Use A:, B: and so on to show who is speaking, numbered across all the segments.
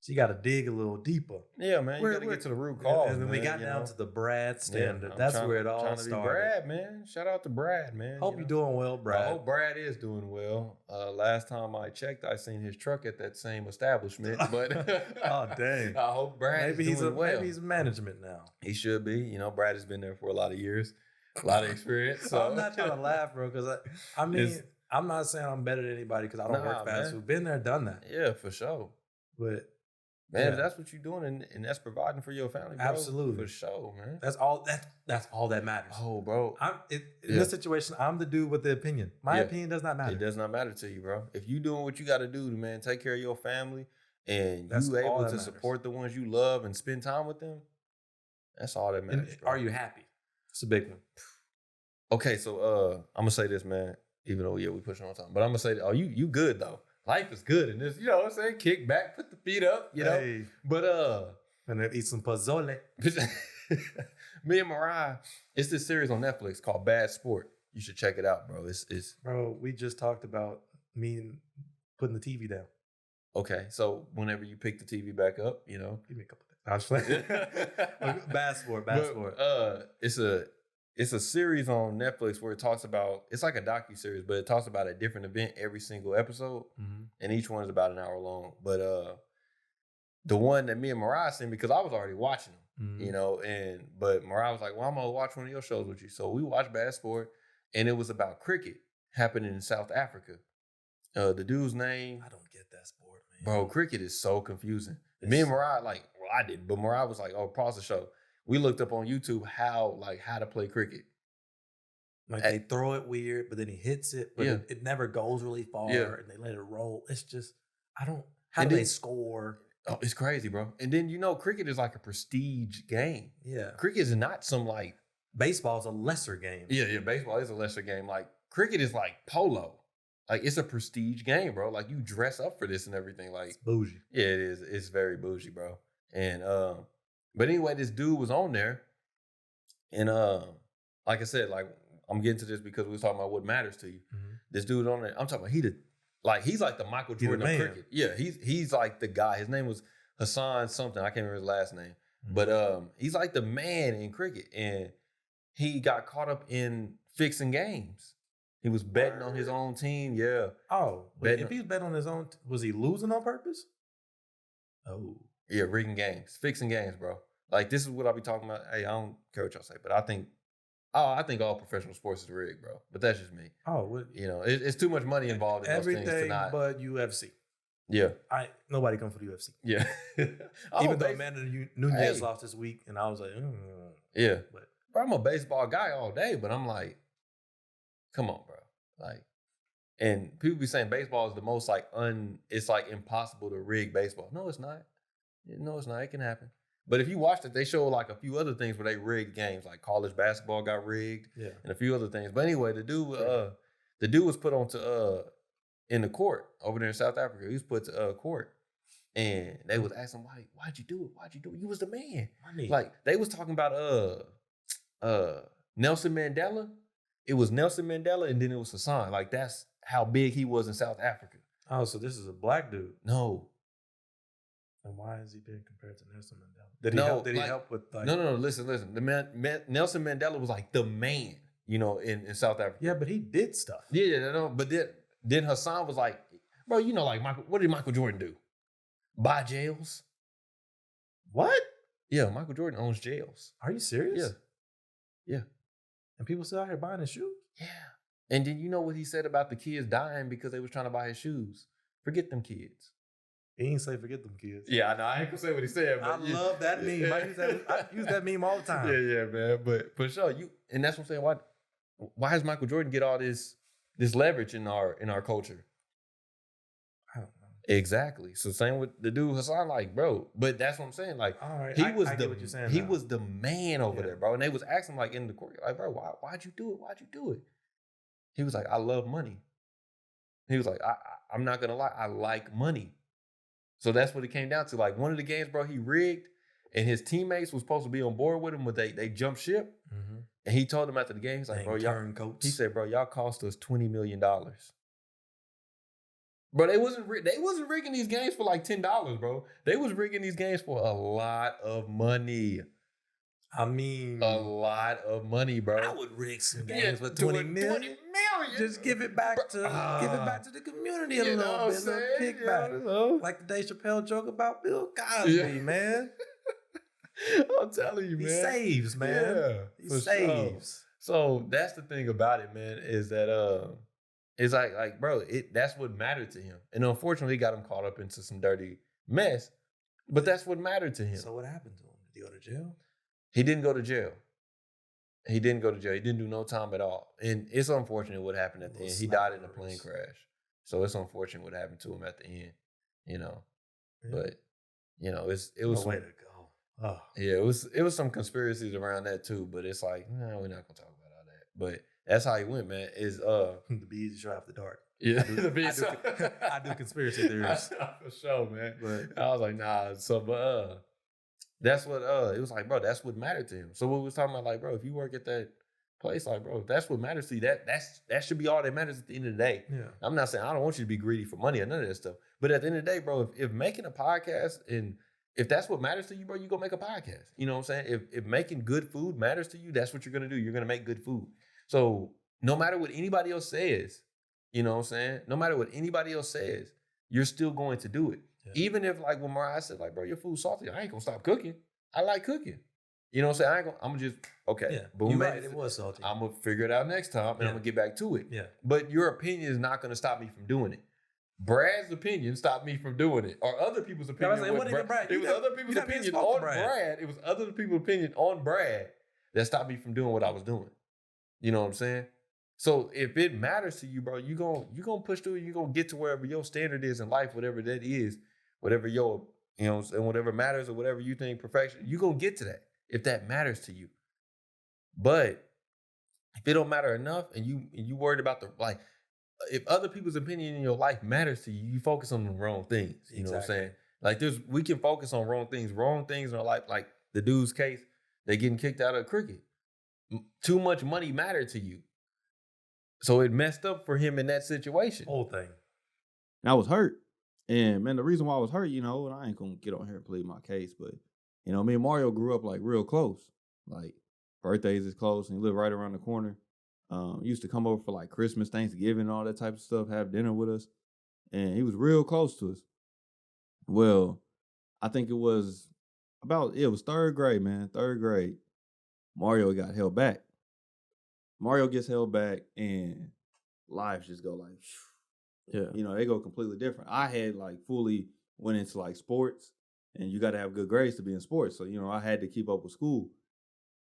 A: So you got to dig a little deeper.
B: Yeah, man. You got to get to the root cause.
A: And then we got down to the Brad standard. That's where it all started.
B: Brad, man. Shout out to Brad, man.
A: Hope you're doing well, Brad.
B: I hope Brad is doing well. Last time I checked, I seen his truck at that same establishment. But
A: oh dang!
B: I hope Brad is doing well.
A: Maybe he's management now.
B: He should be. You know, Brad has been there for a lot of years, a lot of experience. So
A: I'm not trying to laugh, bro, because I mean, I'm not saying I'm better than anybody because I don't work fast food. Been there, done that.
B: Yeah, for sure.
A: But
B: man, if that's what you're doing and that's providing for your family, bro,
A: absolutely,
B: for sure, man.
A: That's all that matters.
B: Oh, bro.
A: In this situation, I'm the dude with the opinion. My opinion does not matter.
B: It does not matter to you, bro. If you doing what you got to do, man, take care of your family, and you able to support the ones you love and spend time with them, that's all that matters.
A: Are you happy? It's a big one.
B: Okay, so I'm gonna say this, man. Even though we pushing on time, but I'm gonna say, you good though. Life is good in this, you know what I'm saying? Kick back, put the feet up, you know. Hey. But
A: and then eat some pozole.
B: Me and Mariah, it's this series on Netflix called Bad Sport. You should check it out, bro. It's
A: bro. We just talked about me putting the TV down.
B: Okay, so whenever you pick the TV back up, you know,
A: give me a couple of things. I was playing. Bad Sport.
B: It's a series on Netflix where it talks about, it's like a docu-series, but it talks about a different event every single episode.
A: Mm-hmm.
B: And each one is about an hour long. But the one that me and Mariah seen, because I was already watching them,
A: mm-hmm.
B: you know, but Mariah was like, well, I'm going to watch one of your shows with you. So we watched Bad Sport, and it was about cricket happening in South Africa. The dude's name.
A: I don't get that sport, man.
B: Bro, cricket is so confusing. Me and Mariah, I didn't, but Mariah was like, oh, pause the show. We looked up on YouTube how to play cricket.
A: Like they throw it weird, but then he hits it, but it never goes really far, and they let it roll. It's just, how do they score?
B: Oh, it's crazy, bro. And then, you know, cricket is like a prestige game.
A: Yeah.
B: Cricket is not some
A: baseball is a lesser game.
B: Yeah, baseball is a lesser game. Like cricket is like polo. Like it's a prestige game, bro. Like you dress up for this and everything. Like
A: it's bougie.
B: Yeah, it is. It's very bougie, bro. And but anyway, this dude was on there, and like I said, like I'm getting to this because we was talking about what matters to you.
A: Mm-hmm.
B: This dude on there, I'm talking about he's like the Michael Jordan of cricket. Yeah, he's like the guy. His name was Hassan something. I can't remember his last name, but he's like the man in cricket, and he got caught up in fixing games. He was betting on his own team. Yeah.
A: Oh, if he was betting on his own, was he losing on purpose? Oh.
B: Yeah, rigging games, fixing games, bro. Like this is what I be talking about. Hey, I don't care what y'all say, but I think all professional sports is rigged, bro. But that's just me.
A: Oh,
B: you know, it's too much money involved in those things to not.
A: But UFC.
B: Yeah,
A: nobody comes for the UFC.
B: Yeah,
A: even though Amanda Nunes lost this week, and I was like,
B: yeah. But bro, I'm a baseball guy all day, but I'm like, come on, bro. Like, and people be saying baseball is the most it's like impossible to rig baseball. No, it's not. No, it's not. It can happen. But if you watched it, they show like a few other things where they rigged games, like college basketball got rigged, and a few other things. But anyway, the dude was put onto in the court over there in South Africa. He was put to court, and they was asking why'd you do it? Why'd you do it? You was the man. Like they was talking about Nelson Mandela. It was Nelson Mandela, and then it was Hassan. Like that's how big he was in South Africa.
A: Oh, so this is a black dude?
B: No.
A: And why is he being compared to Nelson Mandela? Did he help with like?
B: No. Listen. The Nelson Mandela was like the man, you know, in South Africa.
A: Yeah, but he did stuff.
B: Yeah. But then Hassan was like, bro, you know, like what did Michael Jordan do? Buy jails?
A: What?
B: Yeah, Michael Jordan owns jails.
A: Are you serious?
B: Yeah.
A: And people still out here buying his shoes?
B: Yeah. And then you know what he said about the kids dying because they was trying to buy his shoes? Forget them kids.
A: He ain't say forget them kids.
B: Yeah, I know. I ain't gonna say what he said. But
A: I love that meme. I use that meme all the time.
B: Yeah, man. But for sure, and that's what I'm saying. Why does Michael Jordan get all this leverage in our culture?
A: I don't know.
B: Exactly. So same with the dude Hassan, like, bro. But that's what I'm saying. Like,
A: all right,
B: he was the man over there, bro. And they was asking like in the court, like, bro, why'd you do it? Why'd you do it? He was like, I love money. He was like, I'm not gonna lie, I like money. So that's what it came down to. Like one of the games, bro, he rigged, and his teammates was supposed to be on board with him, but they jumped ship.
A: Mm-hmm.
B: And he told them after the game, he's like, bro, y'all cost us $20 million. Bro, they wasn't rigging these games for like $10, bro. They was rigging these games for a lot of money.
A: I mean,
B: a lot of money, bro.
A: I would rig some games for 20 million.
B: 20 million.
A: Just give it back to the community a little bit, little kickback.
B: Yeah,
A: like the Dave Chappelle joke about Bill Cosby, man.
B: I'm telling you, man.
A: He saves, man.
B: Yeah,
A: he saves.
B: So that's the thing about it, man, is that it's like, bro, that's what mattered to him. And unfortunately, he got him caught up into some dirty mess. But that's what mattered to him.
A: So what happened to him? Did he go to jail?
B: He didn't go to jail. He didn't do no time at all. And it's unfortunate what happened at the end. He died in a plane crash. So it's unfortunate what happened to him at the end, you know. Yeah. But, you know, it was
A: way to go. Oh.
B: Yeah, it was some conspiracies around that too, but it's like, no, we're not gonna talk about all that. But that's how he went, man. Is
A: the Be Eazy Show after dark.
B: Yeah,
A: I do conspiracy theories.
B: For sure, man. But I was like, nah. So, but that's what it was like, bro. That's what mattered to him. So what we was talking about, like, bro, if you work at that place, like, bro, if that's what matters to you, that should be all that matters at the end of the day.
A: Yeah.
B: I'm not saying I don't want you to be greedy for money or none of that stuff, but at the end of the day, bro, if making a podcast and if that's what matters to you, bro, you go make a podcast. You know what I'm saying? If making good food matters to you, that's what you're gonna do. You're gonna make good food. So no matter what anybody else says, you know what I'm saying? No matter what anybody else says, you're still going to do it. Yeah. Even if, like, when Mariah said, like, bro, your food's salty, I ain't gonna stop cooking. I like cooking. You know what I'm saying? I'm gonna just, okay.
A: Yeah,
B: boom,
A: you're right, it was salty.
B: I'm gonna figure it out next time and I'm gonna get back to it.
A: Yeah.
B: But your opinion is not gonna stop me from doing it. Brad's opinion stopped me from doing it, or other people's opinion.
A: It was
B: other people's opinion on Brad. It was other people's opinion on Brad that stopped me from doing what I was doing. You know what I'm saying? So if it matters to you, bro, you gonna push through. You gonna get to wherever your standard is in life, whatever that is, whatever your, you know, and whatever matters or whatever you think perfection. You gonna get to that if that matters to you. But if it don't matter enough, and you worried about the, like, if other people's opinion in your life matters to you, you focus on the wrong things. You know what I'm saying? Like, we can focus on wrong things in our life. Like the dude's case, they getting kicked out of cricket. Too much money mattered to you. So it messed up for him in that situation.
A: Whole thing.
C: And I was hurt. And man, the reason why I was hurt, you know, and I ain't gonna get on here and plead my case, but you know, me and Mario grew up like real close. Like birthdays is close, and he lived right around the corner. Used to come over for like Christmas, Thanksgiving, all that type of stuff, have dinner with us. And he was real close to us. Well, I think it was third grade, man. Third grade. Mario got held back. Mario gets held back and lives just go like, yeah, you know, they go completely different. I had like fully went into like sports, and you got to have good grades to be in sports. So, you know, I had to keep up with school.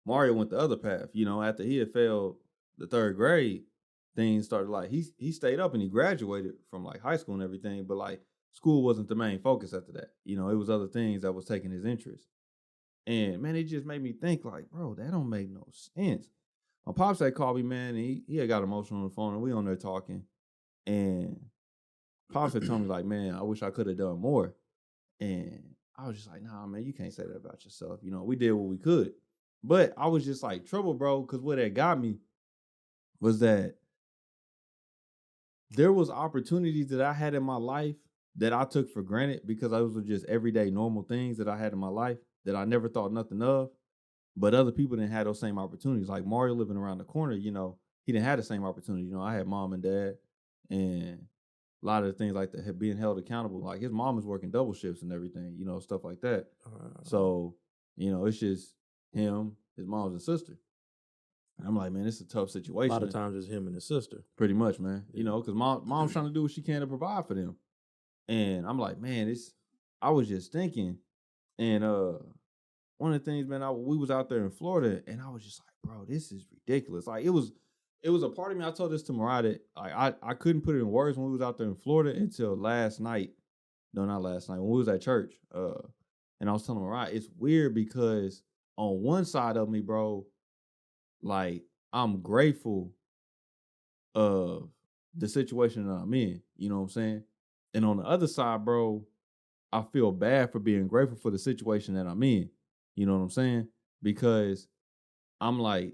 C: Mario went the other path. You know, after he had failed the third grade, things started like, he stayed up and he graduated from like high school and everything, but like school wasn't the main focus after that. You know, it was other things that was taking his interest. And man, it just made me think like, bro, that don't make no sense. My pops had called me, man, and he had got emotional on the phone, and we on there talking. And pops had told me like, man, I wish I could have done more. And I was just like, nah, man, you can't say that about yourself. You know, we did what we could. But I was just like, trouble, bro, because what that got me was that there was opportunities that I had in my life that I took for granted because those were just everyday normal things that I had in my life that I never thought nothing of. But other people didn't have those same opportunities. Like Mario living around the corner, you know, he didn't have the same opportunity. You know, I had mom and dad, and a lot of the things like that, being held accountable. Like his mom is working double shifts and everything, you know, stuff like that. So, you know, it's just him, his mom's and sister. And I'm like, man, it's a tough situation.
A: A lot of times it's him and his sister.
C: Pretty much, man. You know, because mom's trying to do what she can to provide for them. And I'm like, man, I was just thinking, and one of the things, man, we was out there in Florida, and I was just like, bro, this is ridiculous. Like, it was a part of me. I told this to Mariah that I couldn't put it in words when we was out there in Florida until last night. No, not last night. When we was at church. And I was telling Mariah, it's weird because on one side of me, bro, like, I'm grateful of the situation that I'm in. You know what I'm saying? And on the other side, bro, I feel bad for being grateful for the situation that I'm in. You know what I'm saying? Because I'm like,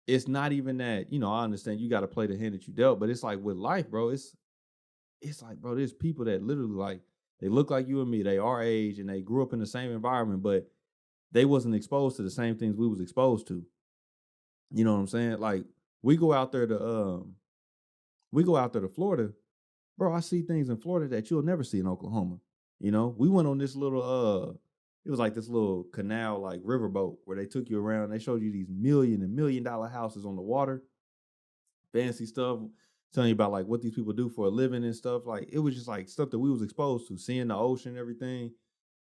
C: it's not even that, you know, I understand you got to play the hand that you dealt, but it's like with life, bro, it's like, bro, there's people that literally like, they look like you and me. They our age and they grew up in the same environment, but they wasn't exposed to the same things we was exposed to. You know what I'm saying? Like we go out there to Florida, bro. I see things in Florida that you'll never see in Oklahoma. You know, we went on this little it was like this little canal, like riverboat, where they took you around. They showed you these $1 million houses on the water, fancy stuff, telling you about like what these people do for a living and stuff. Like it was just like stuff that we was exposed to, seeing the ocean and everything,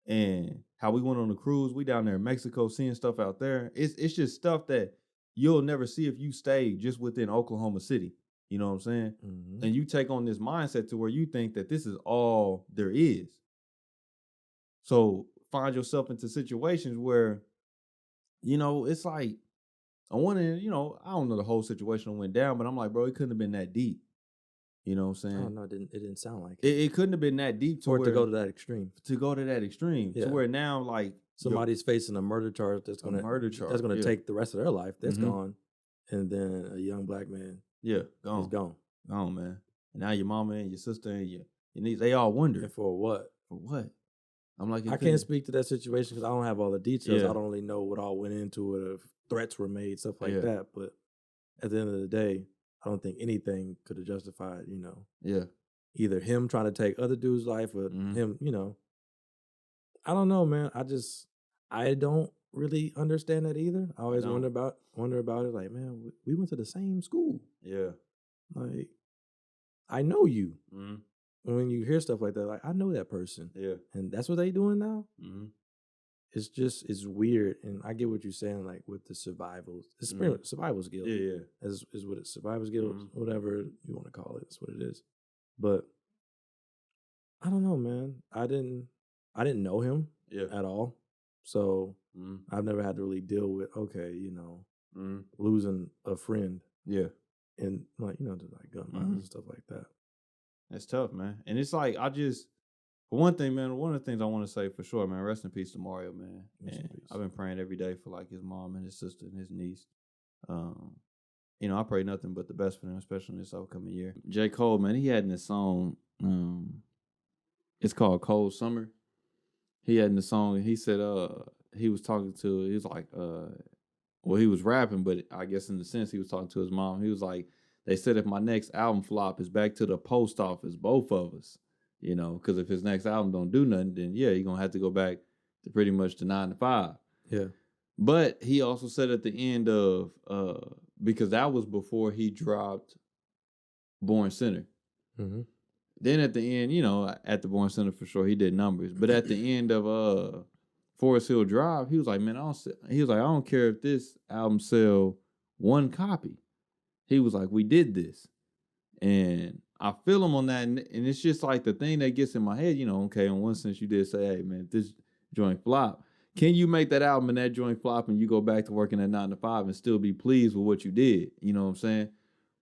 C: and how we went on the cruise. We down there in Mexico, seeing stuff out there. It's just stuff that you'll never see if you stay just within Oklahoma City. You know what I'm saying? Mm-hmm. And you take on this mindset to where you think that this is all there is. So find yourself into situations where, you know, it's like, I wanted, you know, I don't know the whole situation went down, but I'm like, bro, it couldn't have been that deep. You know what I'm saying?
A: Oh, no, it didn't sound like
C: it. It couldn't have been that deep
A: to go to that extreme.
C: To go to that extreme. Yeah. To where now, like,
A: somebody's facing a murder charge that's gonna take the rest of their life. That's gone. And then a young black man.
C: Yeah, gone.
A: He's gone.
C: Gone, man. And now your mama and your sister and your niece, they all wonder.
A: And for what?
C: For what? I'm like,
A: I can't speak to that situation because I don't have all the details. Yeah. I don't really know what all went into it, if threats were made, stuff like that. But at the end of the day, I don't think anything could have justified, you know.
C: Yeah.
A: Either him trying to take other dudes' life or him, you know. I don't know, man. I don't really understand that either. I always wonder about it. Like, man, we went to the same school.
C: Yeah.
A: Like, I know you. Mm-hmm. When you hear stuff like that, like, I know that person.
C: Yeah.
A: And that's what they doing now? Mm-hmm. It's weird. And I get what you're saying, like, with the survival. It's survival's guilt.
C: Yeah.
A: Is what it's survival's guilt, whatever you want to call it. That's what it is. But I don't know, man. I didn't know him at all. So I've never had to really deal with, you know, losing a friend.
C: Yeah.
A: And like, you know, just like gun violence and stuff like that.
C: That's tough, man. And it's like, for one thing, man, one of the things I want to say for sure, man, rest in peace to Mario, man. And I've been praying every day for like his mom and his sister and his niece. You know, I pray nothing but the best for them, especially in this upcoming year. J. Cole, man, he had in this song, it's called Cold Summer. He had in the song, he said, he was talking to, he was like, well, he was rapping, but I guess in the sense he was talking to his mom. He was like, they said if my next album flop is back to the post office, both of us, you know, because if his next album don't do nothing, then yeah, you're going to have to go back to pretty much the 9 to 5.
A: Yeah.
C: But he also said at the end of, because that was before he dropped Born Center. Mm-hmm. Then at the end, you know, at the Born Center for sure, he did numbers. But at the end of Forest Hill Drive, he was like, man, I don't care if this album sell one copy. He was like, we did this. And I feel him on that. And it's just like the thing that gets in my head, you know, okay, in one sense you did say, hey, man, if this joint flop, can you make that album and that joint flop and you go back to working at 9 to 5 and still be pleased with what you did? You know what I'm saying?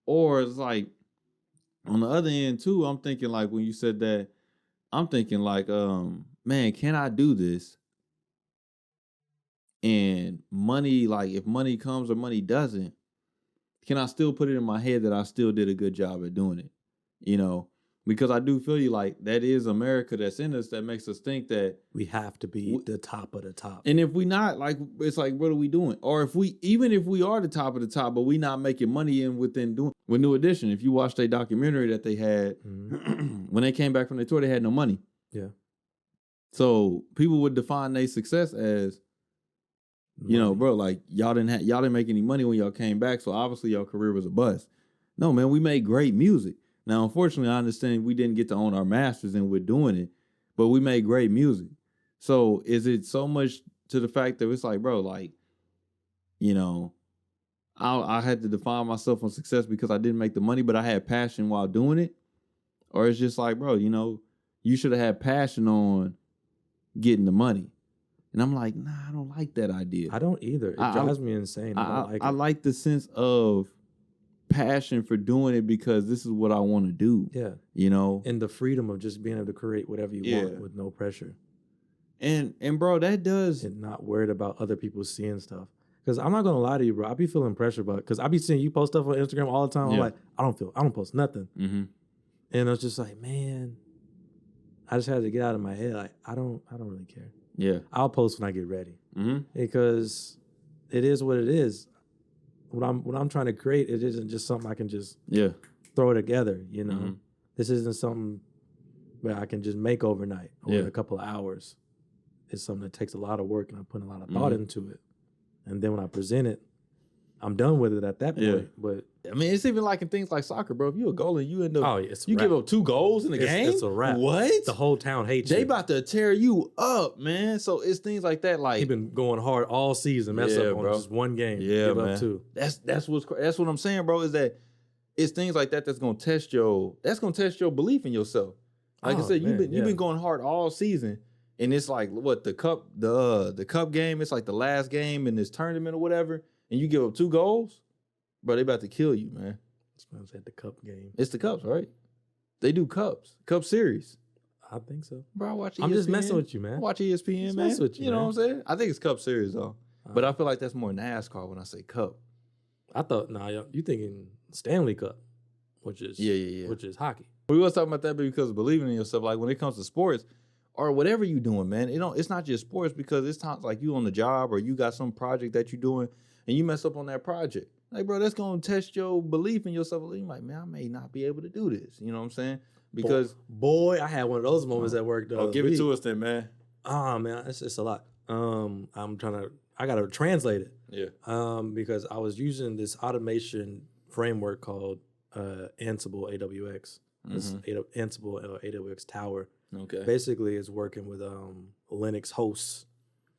C: Or it's like, on the other end too, I'm thinking like when you said that, I'm thinking like, man, can I do this? And money, like if money comes or money doesn't, can I still put it in my head that I still did a good job at doing it? You know, because I do feel you like that is America that's in us that makes us think that
A: we have to be the top of the top.
C: And if we not, like, it's like, what are we doing? Or even if we are the top of the top, but we not making money within doing with New Edition. If you watched a documentary that they had when they came back from their tour, they had no money.
A: Yeah.
C: So people would define their success as, you know, bro, like y'all didn't make any money when y'all came back, so obviously your career was a bust. No, man, we made great music. Now, unfortunately, I understand we didn't get to own our masters and we're doing it, but we made great music. So is it so much to the fact that it's like, bro, like, you know, I had to define myself on success because I didn't make the money, but I had passion while doing it? Or it's just like, bro, you know, you should have had passion on getting the money. And I'm like, nah, I don't like that idea.
A: I don't either. It drives me insane.
C: I like the sense of passion for doing it because this is what I want to do.
A: Yeah.
C: You know?
A: And the freedom of just being able to create whatever you want with no pressure.
C: And bro, that does...
A: And not worried about other people seeing stuff. Because I'm not going to lie to you, bro. I be feeling pressure about it. Because I be seeing you post stuff on Instagram all the time. I'm like, I don't post nothing. Mm-hmm. And I was just like, man, I just had to get out of my head. Like, I don't really care.
C: Yeah.
A: I'll post when I get ready.
C: Mm-hmm.
A: Because it is what it is. What I'm trying to create, it isn't just something I can just throw together, you know. Mm-hmm. This isn't something where I can just make overnight or in a couple of hours. It's something that takes a lot of work and I put a lot of thought into it. And then when I present it, I'm done with it at that point. Yeah. But
C: I mean, it's even like in things like soccer, bro. If you're a goalie, you end up
A: you
C: give up 2 goals in the game.
A: It's a wrap.
C: What?
A: The whole town hates you.
C: They about to tear you up, man. So it's things like that. Like
A: you've been going hard all season, mess up on just one game.
C: Yeah,
A: give
C: man.
A: Up 2.
C: That's what I'm saying, bro. Is that it's things like that that's gonna test your belief in yourself. Like I said, you've been going hard all season. And it's like what the cup game. It's like the last game in this tournament or whatever, and you give up 2 goals, bro. They about to kill you, man.
A: Smells at the cup game.
C: It's the cups, right? They do cup series.
A: I think so,
C: bro. I watch ESPN.
A: I'm just messing with you, man.
C: I watch ESPN, man.
A: With you,
C: you know what I'm saying? I think it's cup series though, but I feel like that's more NASCAR when I say cup.
A: I thought, you thinking Stanley Cup, which is which is hockey.
C: We was talking about that because of believing in yourself. Like when it comes to sports. Or whatever you doing, man. It's not just sports because it's times like you on the job or you got some project that you doing and you mess up on that project. Like, bro, that's gonna test your belief in yourself. You're like, man, I may not be able to do this. You know what I'm saying? Because
A: boy, I had one of those moments at work.
C: Give it to us then, man.
A: Man, it's a lot. I gotta translate it.
C: Yeah.
A: Because I was using this automation framework called Ansible AWX. This Ansible AWX Tower.
C: Okay.
A: Basically, it's working with Linux hosts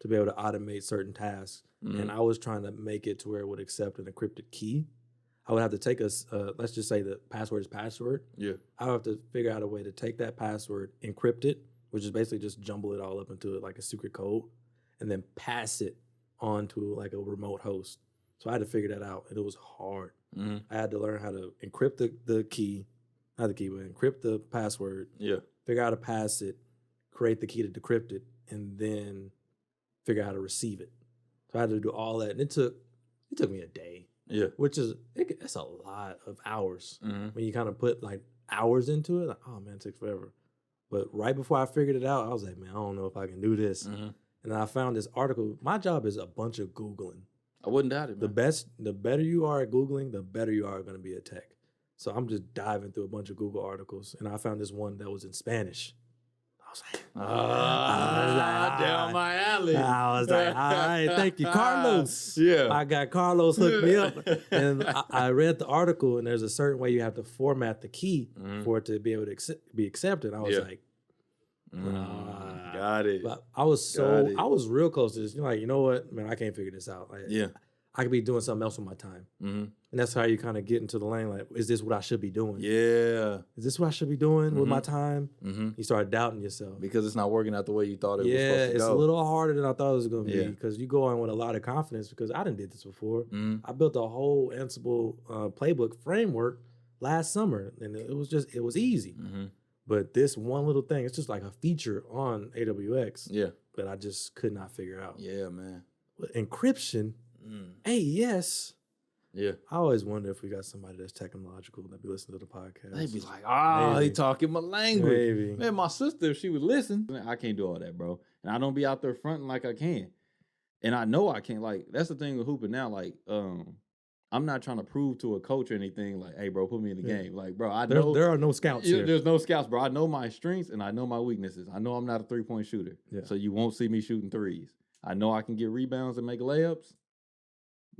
A: to be able to automate certain tasks. Mm-hmm. And I was trying to make it to where it would accept an encrypted key. I would have to take let's just say the password is password.
C: Yeah.
A: I would have to figure out a way to take that password, encrypt it, which is basically just jumble it all up into it like a secret code, and then pass it onto like a remote host. So I had to figure that out, and it was hard.
C: Mm-hmm.
A: I had to learn how to encrypt the key, not the key, but encrypt the password.
C: Yeah.
A: Figure out how to pass it, create the key to decrypt it, and then figure out how to receive it. So I had to do all that, and it took me a day.
C: Yeah,
A: which is that's a lot of hours. Mm-hmm. When you kind of put like hours into it, like, oh man, it takes forever. But right before I figured it out, I was like, man, I don't know if I can do this. Mm-hmm. And I found this article. My job is a bunch of Googling.
C: I wouldn't doubt it, man.
A: The better you are at Googling, the better you are going to be at tech. So I'm just diving through a bunch of Google articles, and I found this one that was in Spanish. I was like,
C: down my alley.
A: I was like, all right, thank you, Carlos.
C: Yeah.
A: I got Carlos hooked me up. And I read the article, and there's a certain way you have to format the key for it to be able to be accepted. I was like,
C: got it.
A: But I was real close to this. You're like, you know what, man, I can't figure this out. Like, I could be doing something else with my time. Mm-hmm. And that's how you kind of get into the lane. Like, is this what I should be doing?
C: Yeah.
A: Is this what I should be doing with my time? Mm-hmm. You start doubting yourself.
C: Because it's not working out the way you thought it was supposed to go.
A: Yeah, it's a little harder than I thought it was going to be. Because you go on with a lot of confidence because I done did this before. Mm-hmm. I built a whole Ansible playbook framework last summer. And it was easy. Mm-hmm. But this one little thing, it's just like a feature on AWX.
C: Yeah.
A: That I just could not figure out.
C: Yeah, man.
A: But encryption... AES.
C: Yeah.
A: I always wonder if we got somebody that's technological that be listening to the podcast.
C: They'd be like, he talking my language. Maybe. Man, my sister, if she would listen, I can't do all that, bro. And I don't be out there fronting like I can. And I know I can't. Like, that's the thing with hooping now. Like, I'm not trying to prove to a coach or anything like, hey, bro, put me in the game. Like, bro, I know.
A: There are no scouts here.
C: There's no scouts, bro. I know my strengths and I know my weaknesses. I know I'm not a three-point shooter. Yeah. So you won't see me shooting threes. I know I can get rebounds and make layups.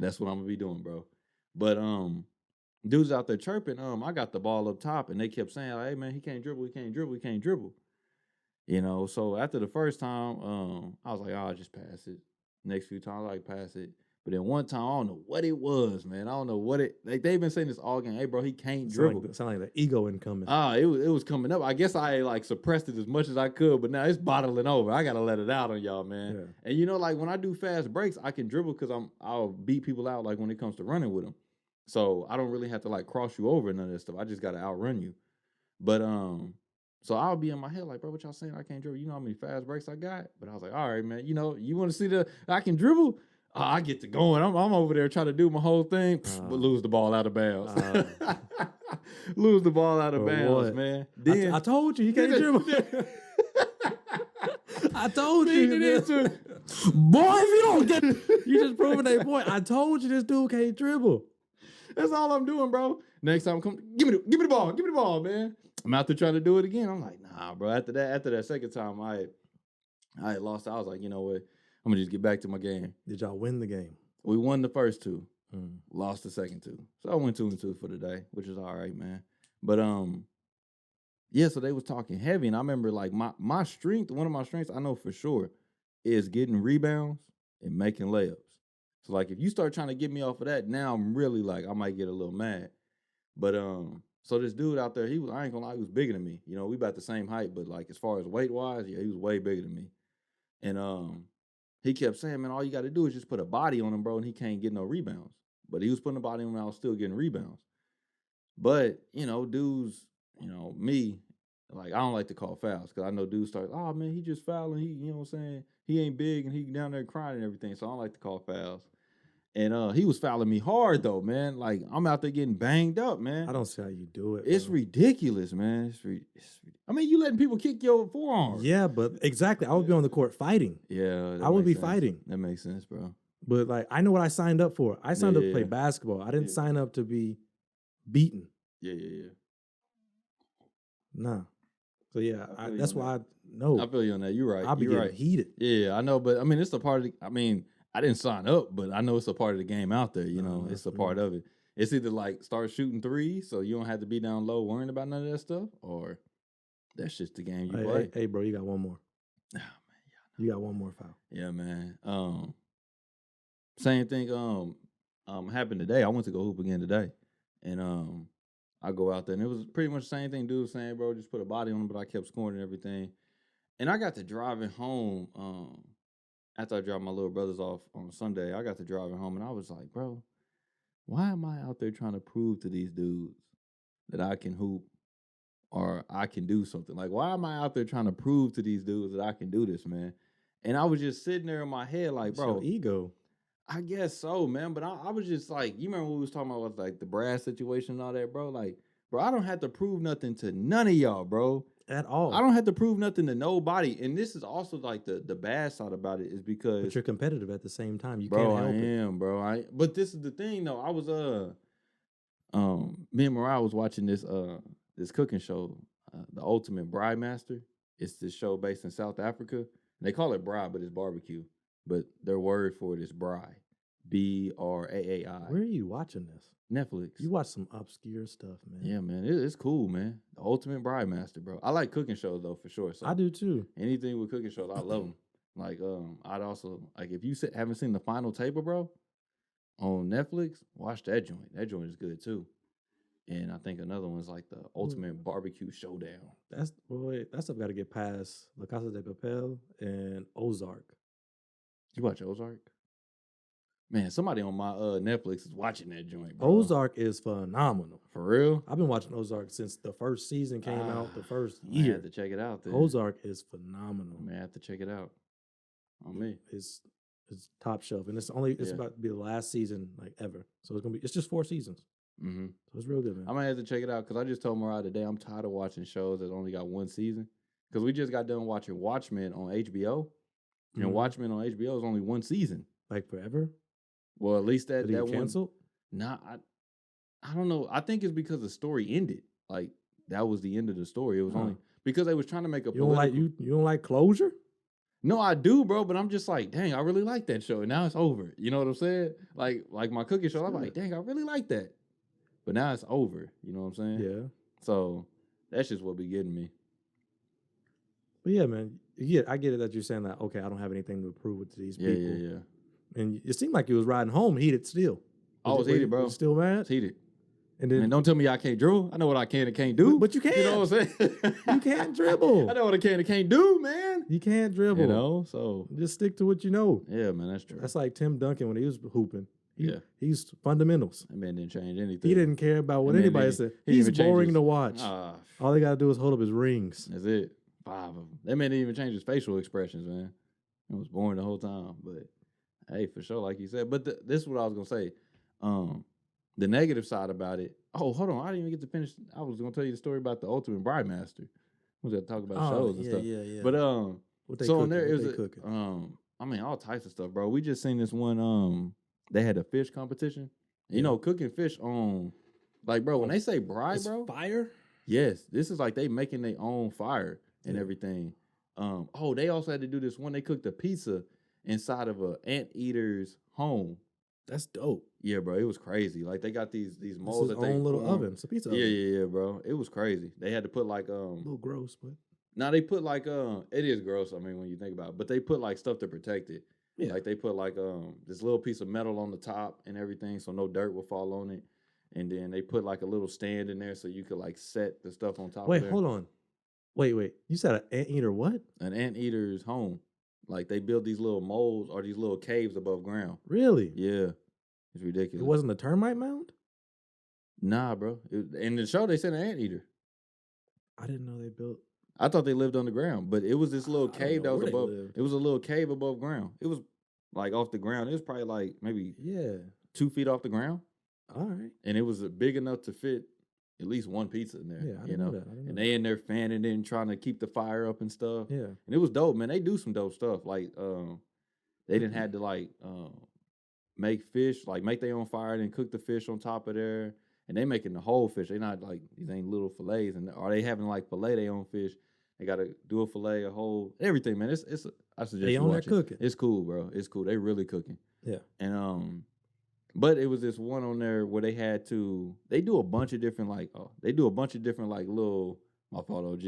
C: That's what I'm gonna be doing, bro. But dudes out there chirping, I got the ball up top, and they kept saying, hey man, he can't dribble, he can't dribble, he can't dribble. You know, so after the first time, I was like, I'll just pass it. Next few times, I pass it. But then one time, I don't know what it was, man. I don't know what they've been saying this all game. Hey, bro, he can't dribble.
A: Sound like the ego incoming.
C: It was coming up. I guess I like suppressed it as much as I could, but now it's bottling over. I gotta let it out on y'all, man. Yeah. And you know, like when I do fast breaks, I can dribble because I'll beat people out like when it comes to running with them. So I don't really have to like cross you over and none of that stuff. I just gotta outrun you. But so I'll be in my head like, bro, what y'all saying? I can't dribble. You know how many fast breaks I got? But I was like, all right, man. You know, you want to see I can dribble? I get to going. I'm over there trying to do my whole thing, but lose the ball out of bounds. Lose the ball out of
A: For
C: bounds,
A: what?
C: man. Then
A: I told you he can't dribble. I told you. Boy, if you don't get, you just proving that point. I told you this dude can't dribble.
C: That's all I'm doing, bro. Next time, give me the ball, man. I'm out there trying to do it again. I'm like, nah, bro. After that second time, I had lost. I was like, you know what? I'm gonna just get back to my game.
A: Did y'all win the game?
C: We won the first two, lost the second two. So I went 2-2 for the day, which is all right, man. But yeah. So they was talking heavy, and I remember like my strength. One of my strengths, I know for sure, is getting rebounds and making layups. So like if you start trying to get me off of that, now I'm really like I might get a little mad. But so this dude out there, I ain't gonna lie, he was bigger than me. You know, we about the same height, but like as far as weight wise, yeah, he was way bigger than me. And he kept saying, man, all you gotta do is just put a body on him, bro, and he can't get no rebounds. But he was putting a body on him and I was still getting rebounds. But, you know, dudes, you know, me, like I don't like to call fouls because I know dudes start, oh man, he just fouling, you know what I'm saying? He ain't big and he down there crying and everything. So I don't like to call fouls. And he was fouling me hard though, man. Like I'm out there getting banged up, man.
A: I don't see how you do it.
C: It's ridiculous, man. I mean, you letting people kick your forearm.
A: Yeah, but exactly. I would be on the court fighting.
C: Yeah,
A: I would be fighting.
C: That makes sense, bro.
A: But like, I know what I signed up for. I signed up to play basketball. I didn't sign up to be beaten.
C: Yeah.
A: Nah. So yeah, that's why I know.
C: I feel you on that. You're right.
A: I'll be getting heated.
C: Yeah, I know. But I mean, it's a part of I didn't sign up, but I know it's a part of the game out there. You know, it's a part of it. It's either like start shooting threes so you don't have to be down low worrying about none of that stuff, or that's just the game you play.
A: Hey, bro, you got one more.
C: Oh, man,
A: you got one more foul.
C: Yeah, man. Same thing happened today. I went to go hoop again today. And I go out there and it was pretty much the same thing dude was saying, bro, just put a body on him, but I kept scoring and everything. And I got to driving home after I dropped my little brothers off on Sunday. I got to driving home and I was like, bro, why am I out there trying to prove to these dudes that I can hoop or I can do something? Like, why am I out there trying to prove to these dudes that I can do this, man? And I was just sitting there in my head like, bro.
A: It's your ego.
C: I guess so, man. But I was just like, you remember what we was talking about with like the Brad situation and all that, bro? Like, bro, I don't have to prove nothing to none of y'all, bro.
A: At all.
C: I don't have to prove nothing to nobody. And this is also like the bad side about it is because.
A: But you're competitive at the same time. You
C: bro,
A: can't help it.
C: I am, bro. But this is the thing though. I was me and Mariah was watching this cooking show, The Ultimate Bride Master. It's this show based in South Africa. And they call it bride, but it's barbecue. But their word for it is bride. BRAAI.
A: Where are you watching this?
C: Netflix.
A: You watch some obscure stuff, man.
C: Yeah, man. It's cool, man. The Ultimate Bride Master, bro. I like cooking shows, though, for sure. So
A: I do, too.
C: Anything with cooking shows, I love them. Like, I'd also, like, if you haven't seen The Final Table, bro, on Netflix, watch that joint. That joint is good, too. And I think another one's like the Ultimate Barbecue Showdown.
A: That stuff got to get past La Casa de Papel and Ozark.
C: You watch Ozark? Man, somebody on my Netflix is watching that joint, bro.
A: Ozark is phenomenal.
C: For real?
A: I've been watching Ozark since the first season came out, the first year.
C: I have to check it out then.
A: Ozark is phenomenal.
C: Man, I have to check it out. On me.
A: It's top shelf. And it's about to be the last season like ever. So it's just 4 seasons.
C: Mm-hmm.
A: So it's real good, man.
C: I might have to check it out because I just told Mariah today I'm tired of watching shows that only got 1 season. Because we just got done watching Watchmen on HBO. And Watchmen on HBO is only 1 season.
A: Like forever?
C: Well, at least that
A: one canceled?
C: Nah, I don't know. I think it's because the story ended. Like that was the end of the story. It was only because they was trying to make a.
A: You don't like closure?
C: No, I do, bro. But I'm just like, dang, I really like that show, and now it's over. You know what I'm saying? Like my cooking show. I'm like, dang, I really like that, but now it's over. You know what I'm saying?
A: Yeah.
C: So that's just what be getting me.
A: But yeah, man. Yeah, I get it that you're saying that. Okay, I don't have anything to prove to these people.
C: Yeah.
A: And it seemed like you was riding home heated still.
C: I was heated, bro.
A: You still mad?
C: It's heated.
A: And then
C: don't tell me I can't dribble. I know what I can and can't do.
A: But you can.
C: You know what I'm saying?
A: You can't dribble.
C: I know what I can and can't do, man.
A: You can't dribble.
C: You know, so
A: just stick to what you know.
C: Yeah, man, that's true.
A: That's like Tim Duncan when he was hooping. He's fundamentals.
C: That man didn't change anything.
A: He didn't care about what anybody said. He's boring to watch. All they got to do is hold up his rings.
C: That's it. 5 of them. That man didn't even change his facial expressions, man. It was boring the whole time. But hey, for sure, like you said. But this is what I was gonna say. the negative side about it. Oh, hold on. I didn't even get to finish. I was going to tell you the story about the Ultimate Bride Master. We was going to talk about shows and stuff.
A: Yeah.
C: But,
A: What they
C: so
A: cooking?
C: on there,
A: What
C: it was,
A: they cooking?
C: I mean, all types of stuff, bro. We just seen this one, they had a fish competition. You know, cooking fish on, like, bro, when they say bride, bro.
A: Fire?
C: Yes. This is like they making their own fire and everything. They also had to do this one. They cooked a pizza inside of a anteater's home.
A: That's dope.
C: Yeah, bro, it was crazy. Like they got these molds that they
A: own little
C: form.
A: oven. It's a pizza oven.
C: Yeah, bro. It was crazy. They had to put like
A: a little gross, but
C: now they put like it is gross. I mean, when you think about it, but they put like stuff to protect it. Yeah, like they put like this little piece of metal on the top and everything, so no dirt will fall on it. And then they put like a little stand in there so you could like set the stuff on top.
A: Wait,
C: of there.
A: hold on. Wait. You said an anteater what?
C: An anteater's home. Like they build these little molds or these little caves above ground.
A: Really?
C: Yeah. It's ridiculous.
A: It wasn't a termite mound?
C: Nah, bro. In the show, they said an anteater.
A: I didn't know they built.
C: I thought they lived underground, but it was this little cave that was above. It was a little cave above ground. It was like off the ground. It was probably like maybe 2 feet off the ground.
A: All right.
C: And it was big enough to fit at least one pizza in there.
A: Yeah, I didn't know that.
C: And they in there fanning it and trying to keep the fire up and stuff.
A: Yeah.
C: And it was dope, man. They do some dope stuff. Like they didn't have to like make fish, like make their own fire and then cook the fish on top of there. And they making the whole fish. They not like these ain't little fillets. And are they having like fillet their own fish? They gotta do a fillet, a whole everything, man. It's I suggest
A: they
C: you
A: on
C: watch
A: that cooking.
C: It's cool, bro. It's cool. They really cooking.
A: Yeah.
C: And but it was this one on there where they do a bunch of different like little my fault OG.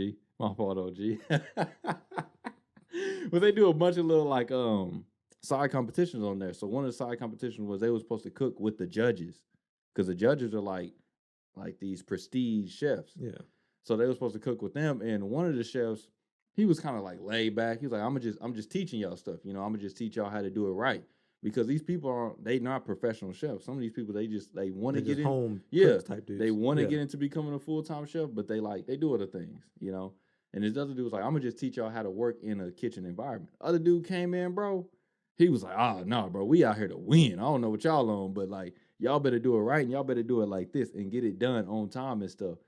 C: But they do a bunch of little like side competitions on there. So one of the side competitions was they were supposed to cook with the judges. Because the judges are like these prestige chefs.
A: Yeah.
C: So they were supposed to cook with them. And one of the chefs, he was kind of like laid back. He was like, I'm just teaching y'all stuff. You know, I'm gonna just teach y'all how to do it right. Because these people they not professional chefs. Some of these people they want to get in
A: home type dudes.
C: They want to get into becoming a full-time chef, but they do other things, you know. And this other dude was like, I'm gonna just teach y'all how to work in a kitchen environment. Other dude came in, bro. He was like, no, bro, we out here to win. I don't know what y'all on, but like y'all better do it right and y'all better do it like this and get it done on time and stuff.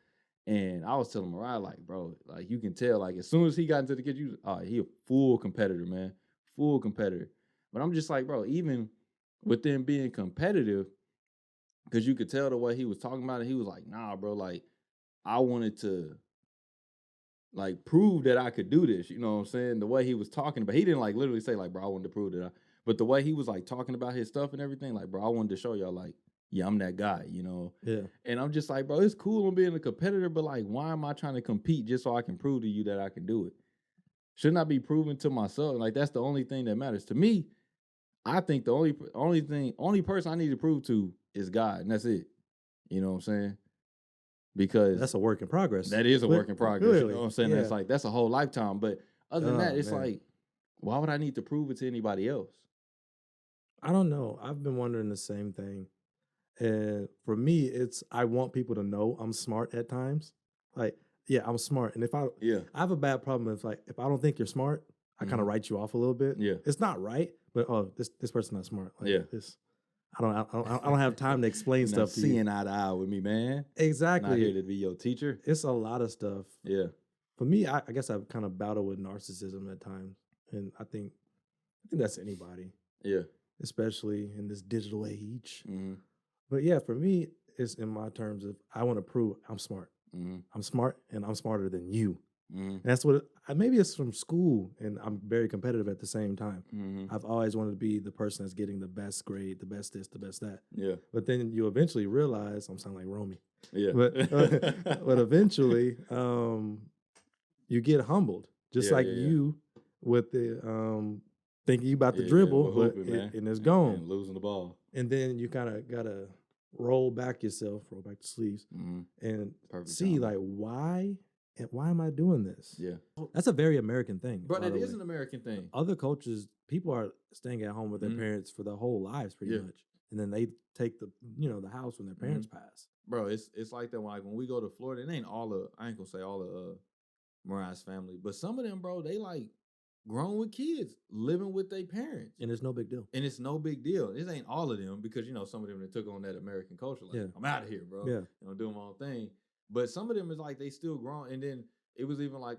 C: And I was telling Mariah, like, bro, like you can tell, like as soon as he got into the kitchen, he a full competitor, man. Full competitor. But I'm just like, bro, even with them being competitive, because you could tell the way he was talking about it, he was like, nah, bro, like, I wanted to, like, prove that I could do this. You know what I'm saying? The way he was talking about, he didn't, like, literally say, like, bro, I wanted to prove that but the way he was, like, talking about his stuff and everything, like, bro, I wanted to show y'all, like, yeah, I'm that guy, you know?
A: Yeah.
C: And I'm just like, bro, it's cool on being a competitor, but, like, why am I trying to compete just so I can prove to you that I can do it? Shouldn't I be proving to myself? Like, that's the only thing that matters. To me, I think the only person I need to prove to is God, and that's it. You know what I'm saying? Because
A: that's a work in progress.
C: That is a work in progress. Clearly. You know what I'm saying?
A: Yeah.
C: That's a whole lifetime. But other than that, it's like, why would I need to prove it to anybody else?
A: I don't know. I've been wondering the same thing. And for me, I want people to know I'm smart at times. Like, yeah, I'm smart. And I have a bad problem if I don't think you're smart, I kind of write you off a little bit. Yeah. It's not right, but this person's not smart. Like, I don't have time to explain stuff to you.
C: Seeing eye to eye with me, man.
A: Exactly.
C: Not here to be your teacher.
A: It's a lot of stuff.
C: Yeah.
A: For me, I guess I've kind of battled with narcissism at times. And I think that's anybody.
C: Yeah.
A: Especially in this digital age.
C: Mm-hmm.
A: But yeah, for me, it's in my terms of I want to prove I'm smart.
C: Mm-hmm.
A: I'm smart and I'm smarter than you.
C: Mm-hmm.
A: And that's what maybe it's from school, and I'm very competitive at the same time.
C: Mm-hmm.
A: I've always wanted to be the person that's getting the best grade, the best this, the best that.
C: Yeah.
A: But then you eventually realize I'm sounding like Romy.
C: Yeah.
A: But eventually you get humbled, just like you with the thinking you about to dribble, and it's gone,
C: and losing the ball.
A: And then you kind of gotta roll back the sleeves, and see like why am I doing this?
C: Yeah,
A: that's a very American thing.
C: But it is an American thing.
A: Other cultures, people are staying at home with their parents for their whole lives, pretty much, and then they take the house when their parents pass.
C: Bro, it's like that. Like when we go to Florida, it ain't I ain't gonna say all of Mariah's family, but some of them, bro, they like grown with kids, living with their parents.
A: And it's no big deal.
C: And it's no big deal. This ain't all of them because, you know, some of them that took on that American culture. Like, I'm out of here, bro.
A: Yeah.
C: You know, doing my own thing. But some of them is like, they still grown. And then it was even like,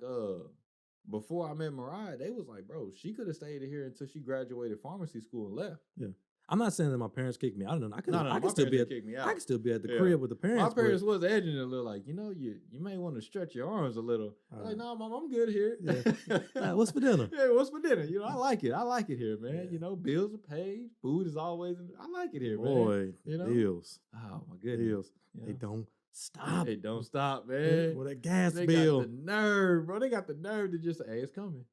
C: before I met Mariah, they was like, bro, she could have stayed here until she graduated pharmacy school and left.
A: Yeah. I'm not saying that my parents kicked me. I don't know. I can still be at the crib with the parents.
C: My parents was edging it a little, like, you know, you may want to stretch your arms a little. Like, no, Mom, I'm good here.
A: Yeah. What's for dinner?
C: Yeah, what's for dinner? You know, I like it. I like it here, man. Yeah. You know, bills are paid. Food is always. I like it here, man.
A: Boy,
C: you know,
A: bills.
C: Oh my goodness,
A: bills. Yeah. They don't stop.
C: They don't stop, man.
A: With that gas
C: they
A: bill.
C: Got the nerve, bro. They got the nerve to just say, "Hey, it's coming."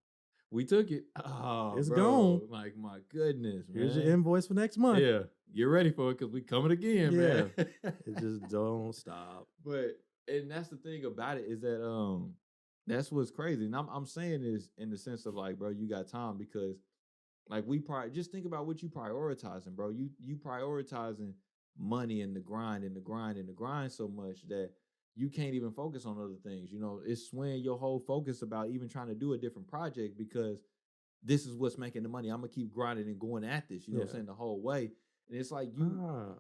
C: We took it. Oh,
A: it's
C: gone. Like, my goodness, man.
A: Here's your invoice for next month.
C: Yeah. Get ready for it because we coming again, man.
A: It just don't stop.
C: And that's the thing about it is that that's what's crazy. And I'm saying this in the sense of like, bro, you got time because like just think about what you prioritizing, bro. You prioritizing money and the grind so much that you can't even focus on other things. You know, it's swaying your whole focus about even trying to do a different project because this is what's making the money. I'm gonna keep grinding and going at this, you know what I'm saying, the whole way. And it's like